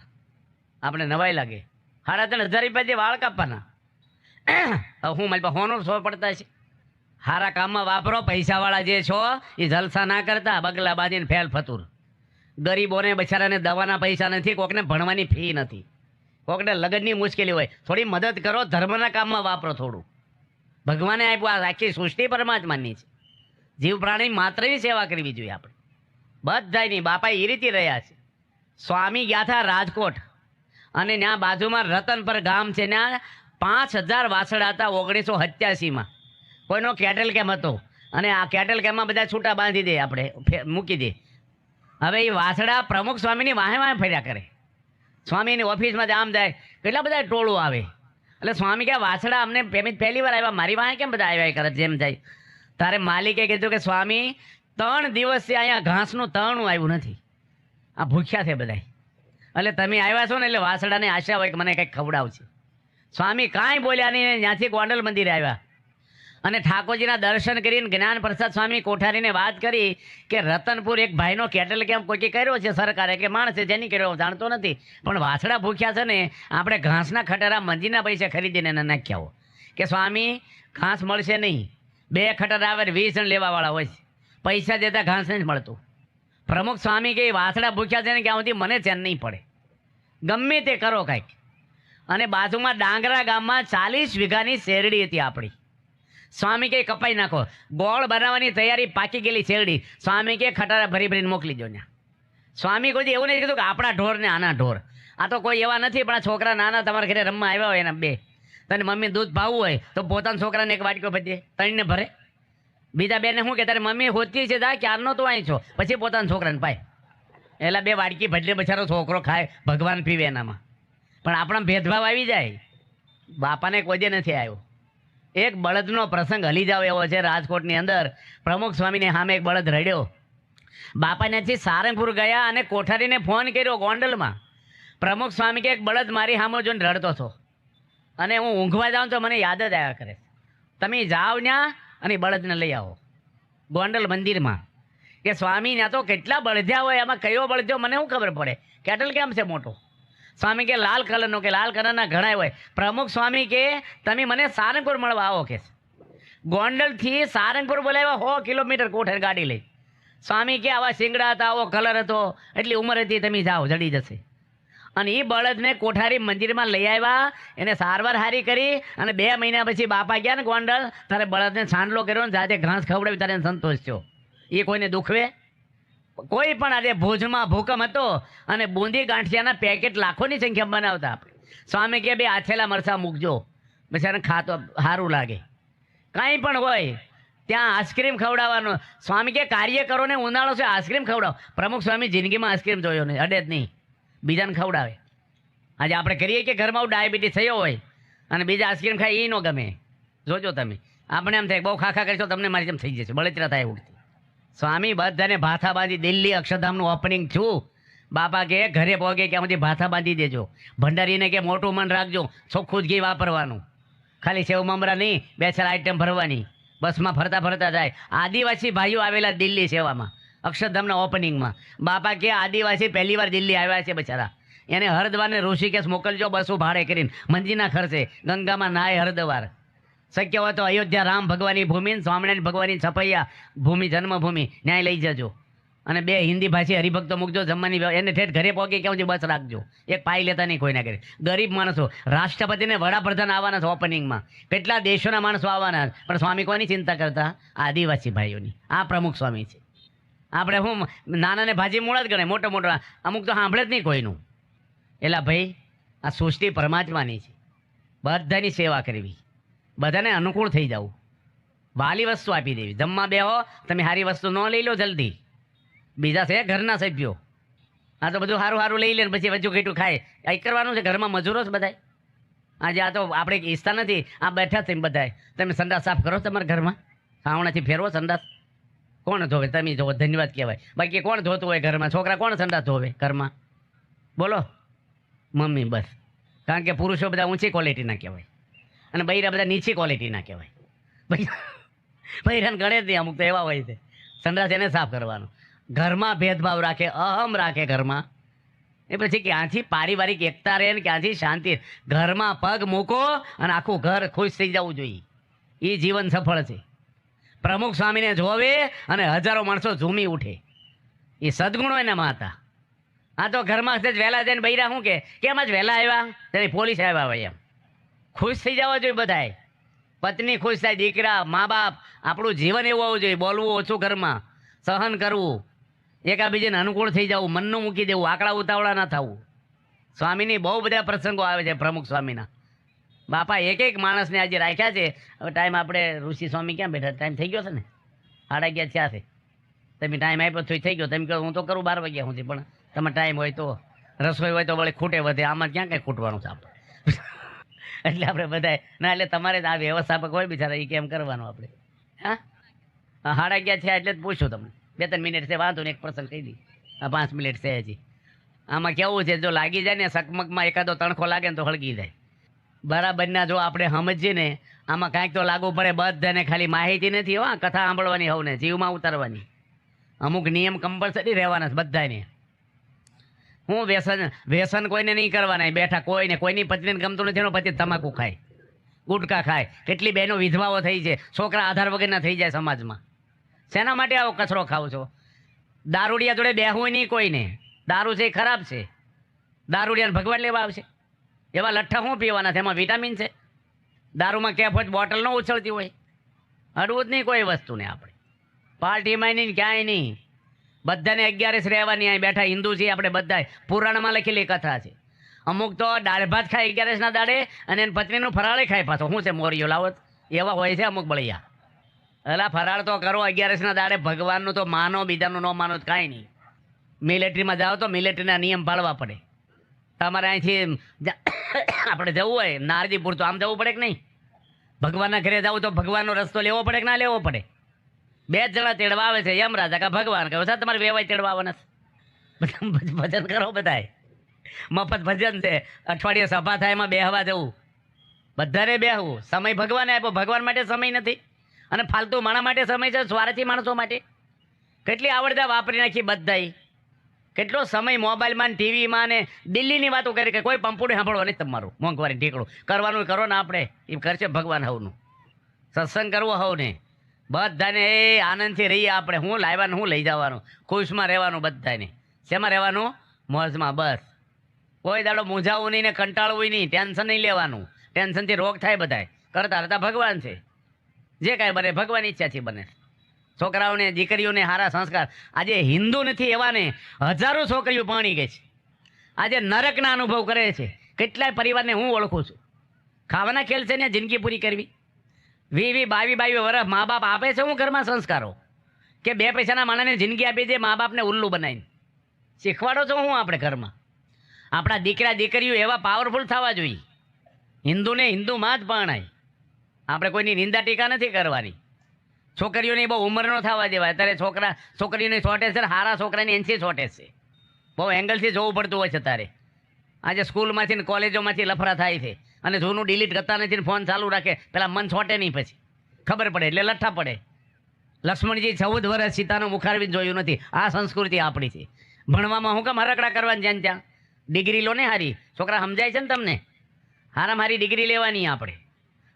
આપણે નવાઈ લાગે. 3,500 રૂપિયા વાળ કાપવાના. હું મારી પાસે હોનો સો પડતા છે. હારા કામમાં વાપરો. પૈસાવાળા જે છો એ જલસા ના કરતા, બગલા બાંધીને ફેલ ફતુર. ગરીબોને બચારાને દવાના પૈસા નથી, કોકને ભણવાની ફી નથી, કોકને લગ્નની મુશ્કેલી હોય, થોડી મદદ કરો. ધર્મના કામમાં વાપરો થોડું. ભગવાને આપ્યું, આ આખી સૃષ્ટિ પરમાત્માની છે. જીવ પ્રાણી માત્રની સેવા કરવી જોઈએ આપણે બધાની. બાપા એ રીતે રહ્યા છે. સ્વામી ગયા હતા રાજકોટ, અને ત્યાં બાજુમાં રતનપર ગામ છે, ત્યાં 5,000 વાછડા હતા 1987માં. કોઈનો કેટલ કેમ હતો, અને આ કેટલ કેમ્પમાં બધા છૂટા બાંધી દે, આપણે મૂકી દે. હવે એ વાછડા પ્રમુખ સ્વામીની વાહે વાહે ફર્યા કરે. સ્વામીની ઓફિસમાં આમ જાય, કેટલા બધા ટોળું આવે. એટલે સ્વામી કહે, વાછડા અમને પહેલી વાર આવ્યા, મારી વાહે કેમ બધા આવ્યા કરે જેમ જાય. તારે માલિકે કીધું કે સ્વામી 3 દિવસથી અહીંયા ઘાસનું તણું આવ્યું નથી, આ ભૂખ્યા છે બધા. એટલે તમે આવ્યા છો ને, એટલે વાછડાને આશા હોય કે મને કંઈક ખવડાવશે. સ્વામી કાંઈ બોલ્યા નહીં, ત્યાંથી ગોંડલ મંદિરે આવ્યા અને ઠાકોરજીના દર્શન કરીને જ્ઞાન પ્રસાદ સ્વામી કોઠારીને વાત કરી કે રતનપુર એક ભાઈનો કેટલ કેમ્પ કોઈ કર્યો છે સરકારે, કે માણસે જેની કર્યો જાણતો નથી, પણ વાછડા ભૂખ્યા છે ને, આપણે ઘાસના ખટારા મંજીના પૈસા ખરીદીને એને નાખ્યા હો. કે સ્વામી ઘાસ મળશે નહીં, 2 ખટારા આવે 20 જણ લેવાવાળા હોય છે, પૈસા દેતા ઘાસ નથી મળતું. પ્રમુખ સ્વામી કે વાછડા ભૂખ્યા છે ને, ક્યાં સુધી મને ચેન નહીં પડે, ગમે તે કરો કાંઈક. અને બાજુમાં ડાંગરા ગામમાં 40 વીઘાની શેરડી હતી આપણી. સ્વામી કે કપાઈ નાખો, ગોળ બનાવવાની તૈયારી, પાકી ગયેલી શેરડી. સ્વામી કે ખટારા ભરી ભરીને મોકલી દો ને. સ્વામી કોઈ એવું નહીં કીધું કે આપણા ઢોર ને આના ઢોર. આ તો કોઈ એવા નથી, પણ આ છોકરા નાના તમારા ઘરે રમવા આવ્યા હોય એના 2, તને મમ્મી દૂધ ભાવવું હોય તો પોતાના છોકરાને એક વાટકો ભરી દે, 3ને ભરે. બીજા 2ને શું કે તારે મમ્મી હોતી છે, દા ક્યારનો તો અહીં છો, પછી પોતાના છોકરાને પાય. એલા 2 વાટકી ભજલે બચારો છોકરો ખાય, ભગવાન પીવે એનામાં. પણ આપણા ભેદભાવ આવી જાય. બાપાને કોઈ દે નથી આવ્યો. એક બળદનો પ્રસંગ હલી જાવ એવો છે રાજકોટની અંદર. પ્રમુખ સ્વામીને સામે એક બળદ રડ્યો. બાપા ત્યાંથી સારંગપુર ગયા અને કોઠારીને ફોન કર્યો ગોંડલમાં. પ્રમુખ સ્વામી કે એક બળદ મારી સામે જોઈને રડતો હતો, અને હું ઊંઘવા જાઉં તો મને યાદ જ આવ્યા કરે. તમે જાઓ ત્યાં અને બળદને લઈ આવો ગોંડલ મંદિરમાં. કે સ્વામી ત્યાં તો કેટલા બળદ્યા હોય, એમાં કયો બળદ્યો મને શું ખબર પડે, કેટલ કેમ છે મોટો. સ્વામી કે લાલ કલરનો, કે લાલ કલરના ઘણા હોય. પ્રમુખ સ્વામી કે તમે મને સારંગપુર મળવા આવો. કે ગોંડલથી સારંગપુર બોલાવ્યા 100 કિલોમીટર કોઠાર ગાડી લઈ. સ્વામી કે આવા શિંગડા હતા, આવો કલર હતો, એટલી ઉંમર હતી, તમે જાઓ જડી જશે. અને એ બળદને કોઠારી મંદિરમાં લઈ આવ્યા, એને સારવાર હારી કરી, અને 2 મહિના પછી બાપા ગયા ને ગોંડલ, તારે બળદને છાંડલો કર્યો ને જાતે ઘાસ ખવડાવી, તારે સંતોષ થયો. એ કોઈને દુખવે? કોઈ પણ. આજે ભુજમાં ભૂકંપ હતો અને બુંદી ગાંઠિયાના પેકેટ લાખોની સંખ્યામાં બનાવતા. આપણે સ્વામી કે 2 આથેલા મરચાં મૂકજો, બિચારાને ખાતો સારું લાગે. કાંઈ પણ હોય ત્યાં આઈસ્ક્રીમ ખવડાવવાનો. સ્વામી કે કાર્ય કરો ને, ઉનાળો છે આઈસ્ક્રીમ ખવડાવો. પ્રમુખ સ્વામી જિંદગીમાં આઈસ્ક્રીમ જોયો નહીં, અડે જ નહીં, બીજાને ખવડાવે. આજે આપણે કરીએ કે ઘરમાં ડાયાબિટીસ થયો હોય અને બીજા આઈસ્ક્રીમ ખાય, એ ન ગમે. જોજો તમે, આપણે એમ થાય બહુ ખાખા કરશો તમને મારી જેમ થઈ જશે, બળતરા થાય ઉડતી. સ્વામી બધાને ભાથા બાંધી, દિલ્હી અક્ષરધામનું ઓપનિંગ છું. બાપા કે ઘરે પહોંચે કે આમાંથી ભાથા બાંધી દેજો. ભંડારીને કે મોટું મન રાખજો, ચોખ્ખું જ ઘી વાપરવાનું, ખાલી સેવ મમરા નહીં, 2-4 આઈટમ ભરવાની, બસમાં ફરતા ફરતા જાય. આદિવાસી ભાઈઓ આવેલા દિલ્હી સેવામાં, અક્ષરધામના ઓપનિંગમાં. બાપા કે આદિવાસી પહેલી વાર દિલ્હી આવ્યા છે બચારા, એને હરદ્વારને ઋષિકેશ મોકલજો, બસો ભાડે કરીને, મંદિરના ખર્ચે, ગંગામાં નાય હરદ્વાર. શક્ય હોય તો અયોધ્યા રામ ભગવાનની ભૂમિ, સ્વામિનારાયણ ભગવાનની છપૈયા ભૂમિ, જન્મભૂમિ, ન્યાય લઈ જજો. અને 2 હિન્દી ભાષી હરિભક્તો મૂકજો જમવાની એને ઠેઠ ઘરે પહોંચી કેવું છે બસ રાખજો. એક પાઈ લેતા નહીં કોઈના ઘરે. ગરીબ માણસો, રાષ્ટ્રપતિને વડાપ્રધાન આવવાના છે ઓપનિંગમાં, કેટલા દેશોના માણસો આવવાના છે, પણ સ્વામી કોની ચિંતા કરતા? આદિવાસી ભાઈઓની. આ પ્રમુખ સ્વામી છે. આપણે હું નાનાને ભાજી મૂળ જ ગણે, મોટો મોટો અમુક તો સાંભળે જ નહીં કોઈનું. એલા ભાઈ, આ સૃષ્ટિ પરમાત્માની છે, બધાની સેવા કરવી, બધાને અનુકૂળ થઈ જવું, વાલી વસ્તુ આપી દેવી. જમવા બેહો તમે સારી વસ્તુ ન લઈ લો જલ્દી, બીજા છે ઘરના સભ્યો, આ તો બધું સારું સારું લઈ લે પછી વચ્ચું કીટું ખાય. કંઈ કરવાનું છે, ઘરમાં મજૂરો જ બધાય. આજે આ તો આપણે ઈચ્છતા નથી, આ બેઠા થઈને બધાય. તમે સંડાસ સાફ કરો તમારા ઘરમાં, સાવણાથી ફેરવો સંડાસ. કોણ ધોવે? તમે ધોવો, ધન્યવાદ કહેવાય. બાકી કોણ ધોતું હોય ઘરમાં? છોકરા કોણ સંડાસ ધોવે ઘરમાં? બોલો, મમ્મી. બસ, કારણ કે પુરુષો બધા ઊંચી ક્વોલિટીના કહેવાય અને બૈરા બધા નીચી ક્વોલિટીના કહેવાય. બૈરાને ગણે જ નહીં, અમુક તો એવા હોય છે. સંડાસ એને સાફ કરવાનો. ઘરમાં ભેદભાવ રાખે, અહમ રાખે ઘરમાં, એ પછી ક્યાંથી પારિવારિક એકતા રહે ને ક્યાંથી શાંતિ? ઘરમાં પગ મૂકો અને આખું ઘર ખુશ થઈ જવું જોઈએ. એ જીવન સફળ છે. પ્રમુખ સ્વામીને જોવે અને હજારો માણસો ઝૂમી ઉઠે, એ સદગુણો એનામાં હતા. આ તો ઘરમાં જ વહેલા જઈને બૈરા શું કે કેમ જ વહેલા આવ્યા, ત્યારે પોલીસ આવ્યા હોય એમ. ખુશ થઈ જવા જોઈએ બધાય. પત્ની ખુશ થાય, દીકરા, મા બાપ. આપણું જીવન એવું હોવું જોઈએ, બોલવું ઓછું ઘરમાં, સહન કરવું, એકાબીજાને અનુકૂળ થઈ જવું, મનનું મૂકી દેવું, આકડા ઉતાવળા ના થવું. સ્વામીની બહુ બધા પ્રસંગો આવે છે પ્રમુખ સ્વામીના. બાપા એક એક માણસને આજે રાખ્યા છે. હવે ટાઈમ આપણે ઋષિ સ્વામી ક્યાં બેઠા? ટાઈમ થઈ ગયો છે ને, 11:30 થયા છે. તમે ટાઈમ આપ્યો તો થઈ ગયો. તમે કહો હું તો કરું 12 વાગ્યા સુધી, પણ તમે ટાઈમ હોય તો, રસોઈ હોય તો વળી ખૂટે વધે. આમાં ક્યાં કંઈ ખૂટવાનું છે આપણે? એટલે આપણે બધાય ના, એટલે તમારે આ વ્યવસ્થાપક હોય બિચારા, એ કેમ કરવાનું આપણે? હા, 11:30 થયા એટલે જ પૂછું તમને. 2-3 મિનિટ છે, વાંધો ને, એક પ્રસંગ કહી દી. 5 મિનિટ છે હજી. આમાં કેવું છે, જો લાગી જાય ને સકમકમાં એકાદો તણખો લાગે ને તો હળગી જાય. બરાબરના જો આપણે સમજીએ ને આમાં કાંઈક તો લાગુ પડે. બધાને ખાલી માહિતી નથી, હો કથા સાંભળવાની, હોવ ને જીવમાં ઉતારવાની. અમુક નિયમ કમ્પલસરી રહેવાના બધાને. હું વ્યસન કોઈને નહીં કરવાના. બેઠા કોઈની પત્નીને ગમતું નથી, એનો પતિ તમાકુ ખાય, ગુટકા ખાય. કેટલી બહેનો વિધવાઓ થઈ છે, છોકરા આધાર વગરના થઈ જાય સમાજમાં. શેના માટે આવો કચરો ખાવ છો? દારૂડિયા જોડે બેહવું નહીં કોઈને. દારૂ છે એ ખરાબ છે. દારૂડિયાને ભગવાન લેવા આવશે? એવા લઠ્ઠા શું પીવાના છે? એમાં વિટામિન છે? દારૂમાં કેફ હોય, બોટલ ન ઉછળતી હોય. અડવું જ નહીં કોઈ વસ્તુને આપણે. પાર્ટીમાં નહીં, ક્યાંય નહીં. બધાને 11 રહેવાની. અહીં બેઠા હિન્દુ છીએ આપણે બધા. પુરાણમાં લખેલી કથા છે. અમુક તો દાળ ભાત ખાય 11ના દાડે અને એની પત્નીનું ફરાળે ખાય પાછો. શું છે મોરિયો લાવત? એવા હોય છે અમુક બળિયા. એટલે ફરાળ તો કરો 11ના દાડે. ભગવાનનું તો માનો, બીજાનું ન માનો કાંઈ નહીં. મિલિટરીમાં જાઓ તો મિલિટરીના નિયમ પાળવા પડે. તમારે અહીંથી આપણે જવું હોય નારજીપુર તો આમ જવું પડે કે નહીં? ભગવાનના ઘરે જવું તો ભગવાનનો રસ્તો લેવો પડે કે ના લેવો પડે? 2 જણા તેડવા આવે છે, યમરાજા કા ભગવાન. કહો સાહેબ તમારે વેવાય તેડવા આવવાના? ભજન કરો બધાય, મફત ભજન છે. અઠવાડિયે સભા થાય, એમાં બેહવા જવું. બધાને બેહવું. સમય ભગવાને આપ્યો, ભગવાન માટે સમય નથી. અને ફાલતુ માણા માટે સમય છે, સ્વાર્થી માણસો માટે. કેટલી આવડતા વાપરી નાખી બધાય. કેટલો સમય મોબાઈલમાં, ટીવીમાં ને દિલ્હીની વાતો કરી કે કોઈ પંપુડે સાંભળવા નહીં તમારું. મોંઘવારી ઠીકડું કરવાનું કરો ને આપણે, એ કરશે ભગવાન હવનું. સત્સંગ કરવો હવ ને બધાને એ આનંદથી રહીએ આપણે. હું લાવવાનું, હું લઈ જવાનું, ખુશમાં રહેવાનું બધાને. શેમાં રહેવાનું? મોજમાં. બસ કોઈ દાડો મૂંઝાવું નહીં ને કંટાળવું નહીં, ટેન્શન નહીં લેવાનું. ટેન્શનથી રોગ થાય બધાય. કરતા રહેતા ભગવાન છે. જે કાંઈ બને ભગવાન ઈચ્છાથી બને. છોકરાઓને, દીકરીઓને સારા સંસ્કાર. આજે હિન્દુ નથી એવાને હજારો છોકરીઓ પાણી ગઈ છે. આજે નરકના અનુભવ કરે છે. કેટલાય પરિવારને હું ઓળખું છું. ખાવાના ખેલ છે ને જિંદગી પૂરી કરવી. 20-22 વર્ષ મા બાપ આપે છે હું ઘરમાં સંસ્કારો, કે 2 પૈસાના માણસને જિંદગી આપી દે, મા બાપને ઉલ્લુ બનાવીને શીખવાડો છો હું આપણે ઘરમાં. આપણા દીકરા દીકરીઓ એવા પાવરફુલ થવા જોઈએ. હિન્દુને હિન્દુમાં જ પરણાય. આપણે કોઈની નિંદા ટીકા નથી કરવાની. છોકરીઓની બહુ ઉંમર ન થવા દેવાય. અત્યારે છોકરીઓની શોર્ટેજ છે, સારા છોકરાની એનસી શોર્ટેજ છે. બહુ એંગલથી જોવું પડતું હોય છે તારે. આજે સ્કૂલમાંથી ને કોલેજોમાંથી લફરા થાય છે અને જૂનું ડિલીટ કરતા નથી, ફોન ચાલુ રાખે. પેલા મન છોટે નહીં, પછી ખબર પડે એટલે લઠ્ઠા પડે. લક્ષ્મણજી 14 વર્ષ સીતાનું મુખારવિંદ જોયું નથી. આ સંસ્કૃતિ આપણી છે. ભણવામાં હું કેમ હરકડા કરવાની? જ્યાં ત્યાં ડિગ્રી લો ને હારી. છોકરા સમજાય છે ને તમને? હારામાં હારી ડિગ્રી લેવાની આપણે.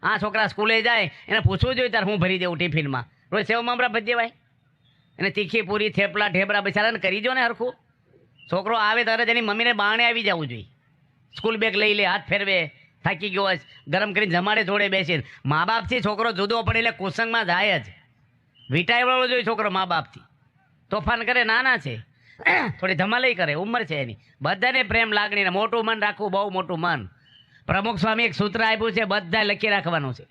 આ છોકરા સ્કૂલે જાય એને પૂછવું જોઈએ તાર હું ભરી દેવું ટિફિનમાં. રોજ સેવ મમરા ભજી દેવાય. એને તીખી પૂરી થેપલા ઢેબરા બિચારાને કરી દો ને હરખું. છોકરો આવે તરત એની મમ્મીને બાણે આવી જવું જોઈએ. સ્કૂલ બેગ લઈ લે, હાથ ફેરવે, થાકી ગયો હોય ગરમ કરીને જમાડે, જોડે બેસીને. મા બાપથી છોકરો જુદો પડે એટલે કુસંગમાં જાય જ. વિટાઈ જોઈએ છોકરો મા બાપથી. તોફાન કરે નાના છે, થોડી ધમાલઈ કરે, ઉંમર છે એની. બધાને પ્રેમ લાગણીને મોટું મન રાખવું, બહુ મોટું મન. પ્રમુખ સ્વામી એક સૂત્ર આપ્યું છે, બધા લખી રાખવાનું છે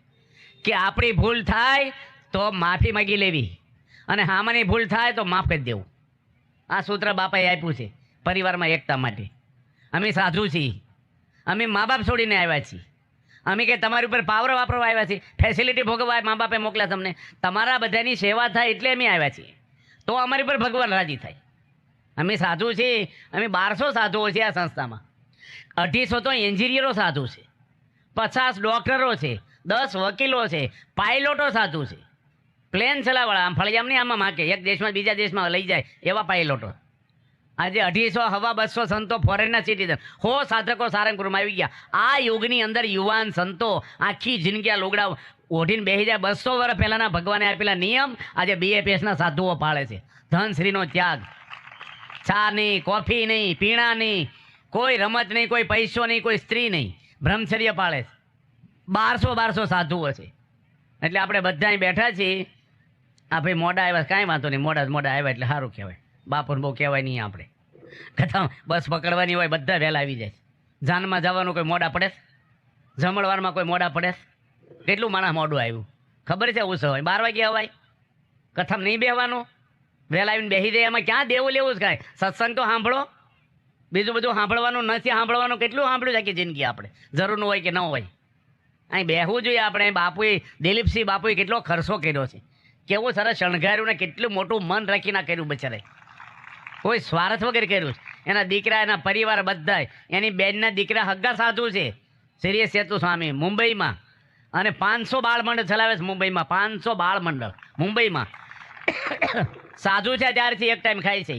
કે આપણી ભૂલ થાય તો માફી માગી લેવી અને હામાની ભૂલ થાય તો માફ કરી દેવું. આ સૂત્ર બાપાએ આપ્યું છે પરિવારમાં એકતા માટે. અમે સાધુ છીએ, અમે મા બાપ છોડીને આવ્યા છીએ. અમે કે તમારી ઉપર પાવર વાપરવા આવ્યા છીએ, ફેસિલિટી ભોગવવા મા બાપે મોકલ્યા તમને. તમારા બધાની સેવા થાય એટલે અમે આવ્યા છીએ, તો અમારી પર ભગવાન રાજી થાય. અમે સાધુ છીએ, અમે 1200 સાધુઓ છે આ સંસ્થામાં. 250 તો એન્જિનિયરો સાધુ છે, 50 ડૉક્ટરો છે, 10 વકીલો છે, પાયલોટો સાધુ છે. પ્લેન ચલાવવાળા, આમ ફળિયામની આમાં માકે એક દેશમાં બીજા દેશમાં લઈ જાય એવા પાયલોટો. આજે 250 હવા 200 સંતો ફોરેનના સિટીઝન, 100 સાધકો સારંગપુરમાં આવી ગયા. આ યુગની અંદર યુવાન સંતો આખી જિંદગી આ લોગડા ઓઢીને બેસી જાય. 200 વર્ષ પહેલાંના ભગવાને આપેલા નિયમ આજે BFSના સાધુઓ પાળે છે. ધનશ્રીનો ત્યાગ, ચા નહીં, કોફી નહીં, પીણા નહીં, કોઈ રમત નહીં, કોઈ પૈસો નહીં, કોઈ સ્ત્રી નહીં, બ્રહ્મચર્ય પાળે છે. 1200 સાધુઓ છે. એટલે આપણે બધા બેઠા છીએ. આ ભાઈ મોડા આવ્યા, કાંઈ વાંધો નહીં, મોડા આવ્યા એટલે સારું કહેવાય. બાપુને બહુ કહેવાય નહીં આપણે. કથા બસ પકડવાની હોય બધા વહેલા આવી જાય. જાનમાં જવાનું કોઈ મોડા પડે, જમણવારમાં કોઈ મોડા પડે. કેટલું માણસ મોડું આવ્યું ખબર છે? ઉત્સવ હોય 12 વાગે અવાય, કથામાં નહીં બેહવાનું, વહેલા આવીને બેસી જાય. એમાં ક્યાં દેવું લેવું જ કાંઈ? સત્સંગ તો સાંભળો, બીજું બધું સાંભળવાનું નથી. સાંભળવાનું કેટલું સાંભળ્યું છે કે જિંદગી આપણે જરૂરનું હોય કે ન હોય. અહીં બેહવું જોઈએ આપણે. બાપુએ, દિલીપસિંહ બાપુએ કેટલો ખર્ચો કર્યો છે, કેવું સરસ શણગાર્યું ને કેટલું મોટું મન રાખીને કર્યું બચારે. કોઈ સ્વાર્થ વગર કર્યું છે. એના દીકરા, એના પરિવાર બધા, એની બેનના દીકરા હગ્ગા સાધુ છે, શ્રી સેતુ સ્વામી મુંબઈમાં. અને 500 બાળ મંડળ ચલાવે છે મુંબઈમાં. 500 બાળ મંડળ મુંબઈમાં. સાધુ છે ત્યારથી એક ટાઈમ ખાય છે.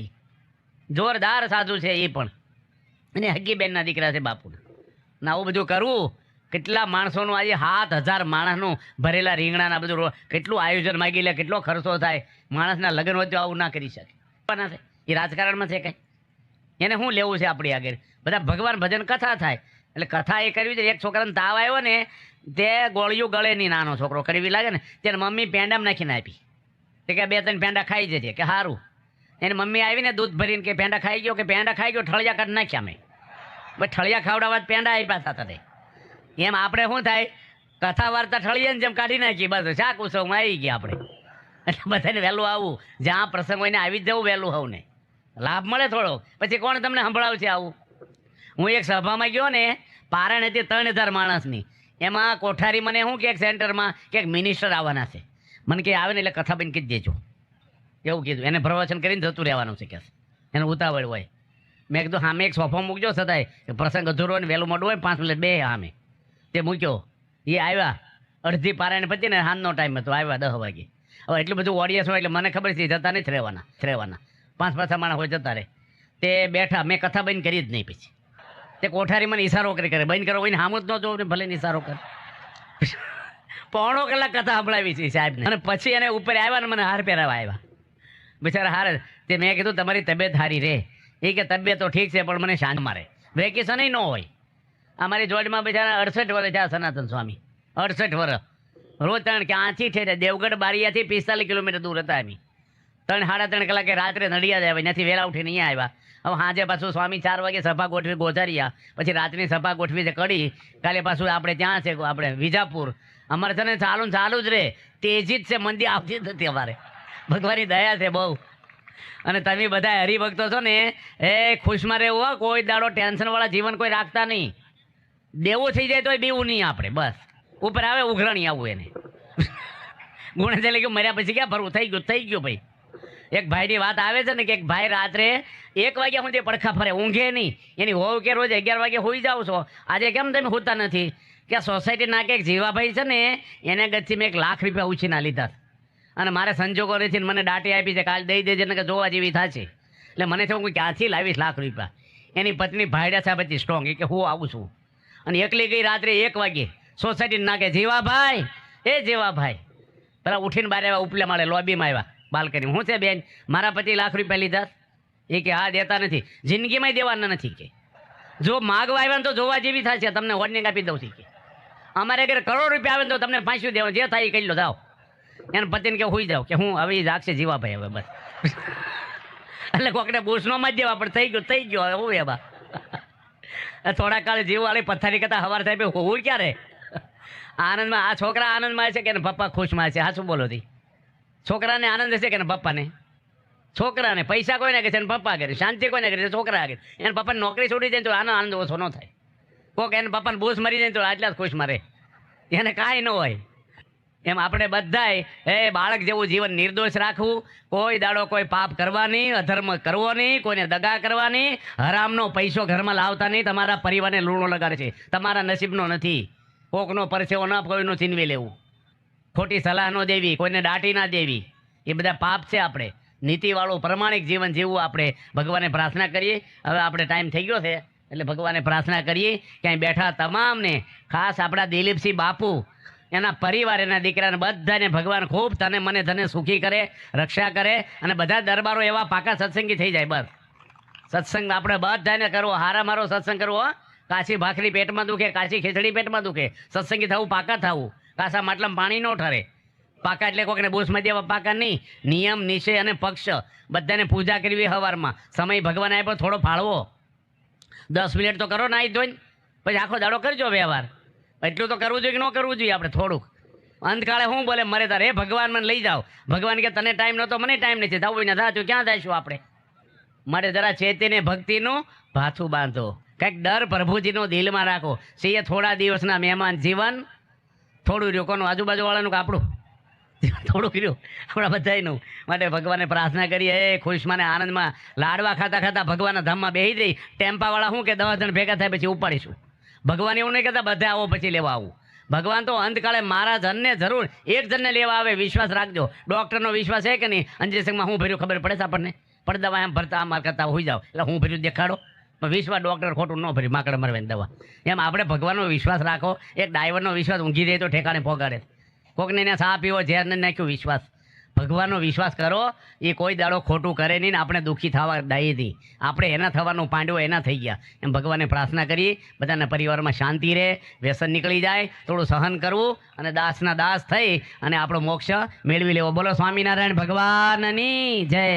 જોરદાર સાધુ છે એ પણ. અને હગ્ગી બેનના દીકરા છે બાપુના. ને આવું બધું કરવું, કેટલા માણસોનું આજે 7000 માણસનું ભરેલા રીંગણાના બધું કેટલું આયોજન માગી લે, કેટલો ખર્ચો થાય. માણસના લગ્ન હોય તો આવું ના કરી શકે. એ રાજકારણમાં છે કંઈ? એને શું લેવું છે આપણી આગળ? બધા ભગવાન ભજન કથા થાય એટલે કથા એ કરવી છે. એક છોકરાને તાવ આવ્યો ને, તે ગોળિયું ગળે નહીં, નાનો છોકરો, કરવી લાગે ને, તેને મમ્મી પેંડામાં નાખીને આપી. તે કે 2-3 પેંડા ખાઈ જજે, કે સારું. એની મમ્મી આવીને દૂધ ભરીને કે પેંડા ખાઈ ગયો, કે પેંડા ખાઈ ગયો, ઠળિયા કાઢી નાખ્યા મેં. ભાઈ ઠળિયા ખાવડાવવા પેંડા આપ્યા હતા તે. એમ આપણે શું થાય, કથા વાર્તા ઠળીએ ને જેમ કાઢી નાખીએ, બસ શાક ઉત્સવમાં આવી ગયા આપણે. એટલે બધાને વહેલું આવવું, જ્યાં પ્રસંગ હોય ને આવી જ જવું વહેલું હોવ ને, લાભ મળે થોડો. પછી કોણ તમને સંભળાવશે આવું? હું એક સભામાં ગયો ને, પારણ હતી 3000 માણસની. એમાં કોઠારી મને શું કે સેન્ટરમાં કે મિનિસ્ટર આવવાના છે, મને કે આવે ને એટલે કથા બની કીધી દેજો એવું કીધું. એને પ્રવચન કરીને જતું રહેવાનું છે કે એને ઉતાવળ હોય. મેં કીધું સામે એક સોફો મૂકજો છતાંય, પ્રસંગ અધૂરો હોય ને વહેલું મોડું હોય 5 મિનિટ બે સામે. તે મૂક્યો, એ આવ્યા, અડધી પારાયણ પછી ને સાંજનો ટાઈમ હતો, આવ્યા 10 વાગે. હવે એટલું બધું ઓડિયન્સ હોય એટલે મને ખબર છે જતા નથી રહેવાના 5 માણસ હોય જતા રહે. તે બેઠા, મેં કથા બંધ કરી જ નહીં. પછી તે કોઠારી મને ઇશારો કરે બંધ કરો, હોય ને સામું જ ન જોઉં ને ભલે ને ઇશારો કરે. 1.5 કલાક કથા સંભળાવી છે સાહેબને. અને પછી એને ઉપર આવ્યા ને મને હાર પહેરાવા આવ્યા બિચારા હાર. તે મેં કીધું તમારી તબિયત સારી રહે? એ કે તબિયત તો ઠીક છે પણ મને શાંત મારે, વેકેશન ન હોય. અમારી જોડમાં બિચારા 68 વર્ષ થયા સનાતન સ્વામી, 68 વર્ષ. રોજ 3 કે આથી ઠેઠે દેવગઢ બારિયાથી 45 કિલોમીટર દૂર હતા. એમ 3-3.5 કલાકે રાત્રે નડિયાદ આવ્યા, ત્યાંથી વહેલા ઉઠીને અહીંયા આવ્યા. હવે સાંજે પાછું સ્વામી 4 વાગે સભા ગોઠવી ગોઝારિયા, પછી રાતની સભા ગોઠવી છે કડી. કાલે પાછું આપણે ત્યાં છે આપણે વિજાપુર. અમારે છે ને ચાલુ જ રહે, તેજી જ છે, મંદી આવતી જ નથી અમારે. ભગવાનની દયા છે બહુ. અને તમે બધા હરિભક્તો છો ને, એ ખુશમાં રહેવું હો, કોઈ દાડો ટેન્શનવાળા જીવન કોઈ રાખતા નહીં. દેવું થઈ જાય તો બીવું નહીં આપણે, બસ ઉપર આવે ઉઘરાણી આવવું એને. ગુણ ચાલે ગયું, મર્યા પછી ક્યાં ફરવું? થઈ ગયું ભાઈ. એક ભાઈની વાત આવે છે ને કે એક ભાઈ રાત્રે 1 વાગ્યા સુધી પડખા ફરે, ઊંઘે નહીં. એની હોવ કે રોજ 11 વાગે હોઈ જાઓ છો, આજે કેમ તમે હોતા નથી? કે સોસાયટી નાકે એક જીવાભાઈ છે ને, એને ગતથી મેં 1 લાખ રૂપિયા ઉછીના લીધા. અને મારે સંજોગો નથી, મને દાટી આપી છે, કાલ દઈ દેજે ને કે જોવા જેવી થશે. એટલે મને થયું હું ક્યાંથી લાવીશ લાખ રૂપિયા? એની પત્ની ભાઈડા સાહેબ હતી સ્ટ્રોંગ, એ કે હું આવું છું. અને એકલી ગઈ રાત્રે 1 વાગે સોસાયટી નાકે, જીવાભાઈ, એ જીવાભાઈ. પેલા ઉઠીને બહાર આવ્યા, ઉપલે માળે લોબીમાં આવ્યા. બાલ્કની. હું છે બેન, મારા પતિ લાખ રૂપિયા લીધા? એ કે હા દેતા નથી, જિંદગીમાં દેવાના નથી કે. જો માગવા આવ્યા ને તો જોવા જેવી થશે, તમને વોર્નિંગ આપી દઉં છું કે અમારે ઘરે કરોડ રૂપિયા આવે ને તો તમને પાંચું દેવા, જે થાય એ કરી લો, જાઓ. એને પતિને કે હોઈ જાઓ, કે હું હવે એ જાગશે જીવાભાઈ હવે બસ. એટલે કોકને બૂસનો માં જ દેવા, પણ થઈ ગયો હવે હું એવા. થોડા કાળ જીવવાળી પથ્થારી કરતા હવાર થાય હું ક્યારે આનંદમાં. આ છોકરા આનંદમાં છે કે પપ્પા ખુશમાં છે? હા શું બોલો તી? છોકરાને આનંદ છે કે પપ્પાને? છોકરાને પૈસા કોઈને કે છે ને પપ્પા કરે, શાંતિ કોઈને કરે છે? છોકરા કરે. એને પપ્પાને નોકરી છોડી જાય તો આનો આનંદ ઓછો ન થાય. કોક એને પપ્પાને બૂસ મરી જાય તો આટલા જ ખુશ મરે, એને કાંઈ ન હોય. એમ આપણે બધાય બાળક જેવું જીવન નિર્દોષ રાખવું. કોઈ દાડો કોઈ પાપ કરવાની, અધર્મ કરવો નહીં, કોઈને દગા કરવાની, હરામનો પૈસો ઘરમાં લાવતા નહીં. તમારા પરિવારને લૂણો લગાડે છે, તમારા નસીબનો નથી. કોકનો પરસેવો ન કોઈનું છીનવી લેવું, ખોટી સલાહ ન દેવી, કોઈને દાટી ના દેવી, એ બધા પાપ છે. આપણે નીતિવાળું પ્રમાણિક જીવન જીવવું. આપણે ભગવાનને પ્રાર્થના કરીએ. હવે આપણે ટાઈમ થઈ ગયો છે એટલે ભગવાનને પ્રાર્થના કરીએ કે અહીં બેઠા તમામને, ખાસ આપણા દિલીપસિંહ બાપુ, એના પરિવાર, એના દીકરાને બધાને ભગવાન ખૂબ તને મને તને સુખી કરે, રક્ષા કરે, અને બધા દરબારો એવા પાકા સત્સંગી થઈ જાય. બસ સત્સંગ આપણે બધાને કરવો, હારા મારો સત્સંગ કરવો. કાચી ભાખરી પેટમાં દુખે, કાચી ખીચડી પેટમાં દુખે, સત્સંગી થવું, પાકા થવું. કાસા માટલામાં પાણી ન ઠરે. પાકા એટલે કોઈને બૂસમાં દેવા પાકા નહીં. નિયમ, નિશ્ચય અને પક્ષ બધાને પૂજા કરવી. હવારમાં સમય ભગવાન આપ્યો, થોડો ફાળવો. 10 મિનિટ તો કરો નાહી ધોઈને, પછી આખો દાડો કરજો વ્યવહાર. એટલું તો કરવું જોઈએ કે ન કરવું જોઈએ આપણે થોડુંક. અંતકાળે શું બોલે મરે તારે, હે ભગવાન મને લઈ જાઓ. ભગવાન કે તને ટાઈમ નહોતો, મને ટાઈમ નથી, થવું ને થાતું ક્યાં જઈશું આપણે? મારે જરા ચેતીને ભક્તિનું ભાથું બાંધો, કંઈક ડર પ્રભુજીનો દિલમાં રાખો. સિંહ થોડા દિવસના મહેમાન, જીવન થોડું રહ્યું. કોનું? આજુબાજુવાળાનું કે આપણું? થોડુંક રહ્યું આપણા બધાનું. માટે ભગવાનને પ્રાર્થના કરીએ એ ખુશમાં ને આનંદમાં લાડવા ખાતા ખાતા ભગવાનના ધામમાં બેસી જઈ. ટેમ્પાવાળા શું કે 10 જણ ભેગા થાય પછી ઉપાડીશું. ભગવાન એવું નહીં કહેતા બધા આવો પછી લેવા આવું. ભગવાન તો અંતકાળે મારા જનને જરૂર એક જણને લેવા આવે. વિશ્વાસ રાખજો. ડૉક્ટરનો વિશ્વાસ છે કે નહીં? અંજેસંગમાં હું ભર્યું ખબર પડે છે આપણને? પડદા એમ ભરતા આમ કરતા હોઈ જાઓ એટલે હું ભર્યું દેખાડો. વિશ્વાસ ડૉક્ટર ખોટું ન ભર્યું, માકડ મરવાની દવા. એમ આપણે ભગવાનનો વિશ્વાસ રાખો. એક ડ્રાઈવરનો વિશ્વાસ ઊંઘી જાય તો ઠેકાણે પહોંચાડે. કોકને એને સા પીવો, ઝેરને નાખ્યું. વિશ્વાસ, ભગવાનનો વિશ્વાસ કરો. એ કોઈ દાડો ખોટું કરે નહીં ને આપણે દુઃખી થવા દઈએ નહીં. આપણે એના થવાનું પાંડવો એના થઈ ગયા. એમ ભગવાનને પ્રાર્થના કરીએ બધાના પરિવારમાં શાંતિ રહે, વ્યસન નીકળી જાય, થોડું સહન કરવું અને દાસના દાસ થઈ અને આપણો મોક્ષ મેળવી લેવો. બોલો સ્વામિનારાયણ ભગવાનની જય.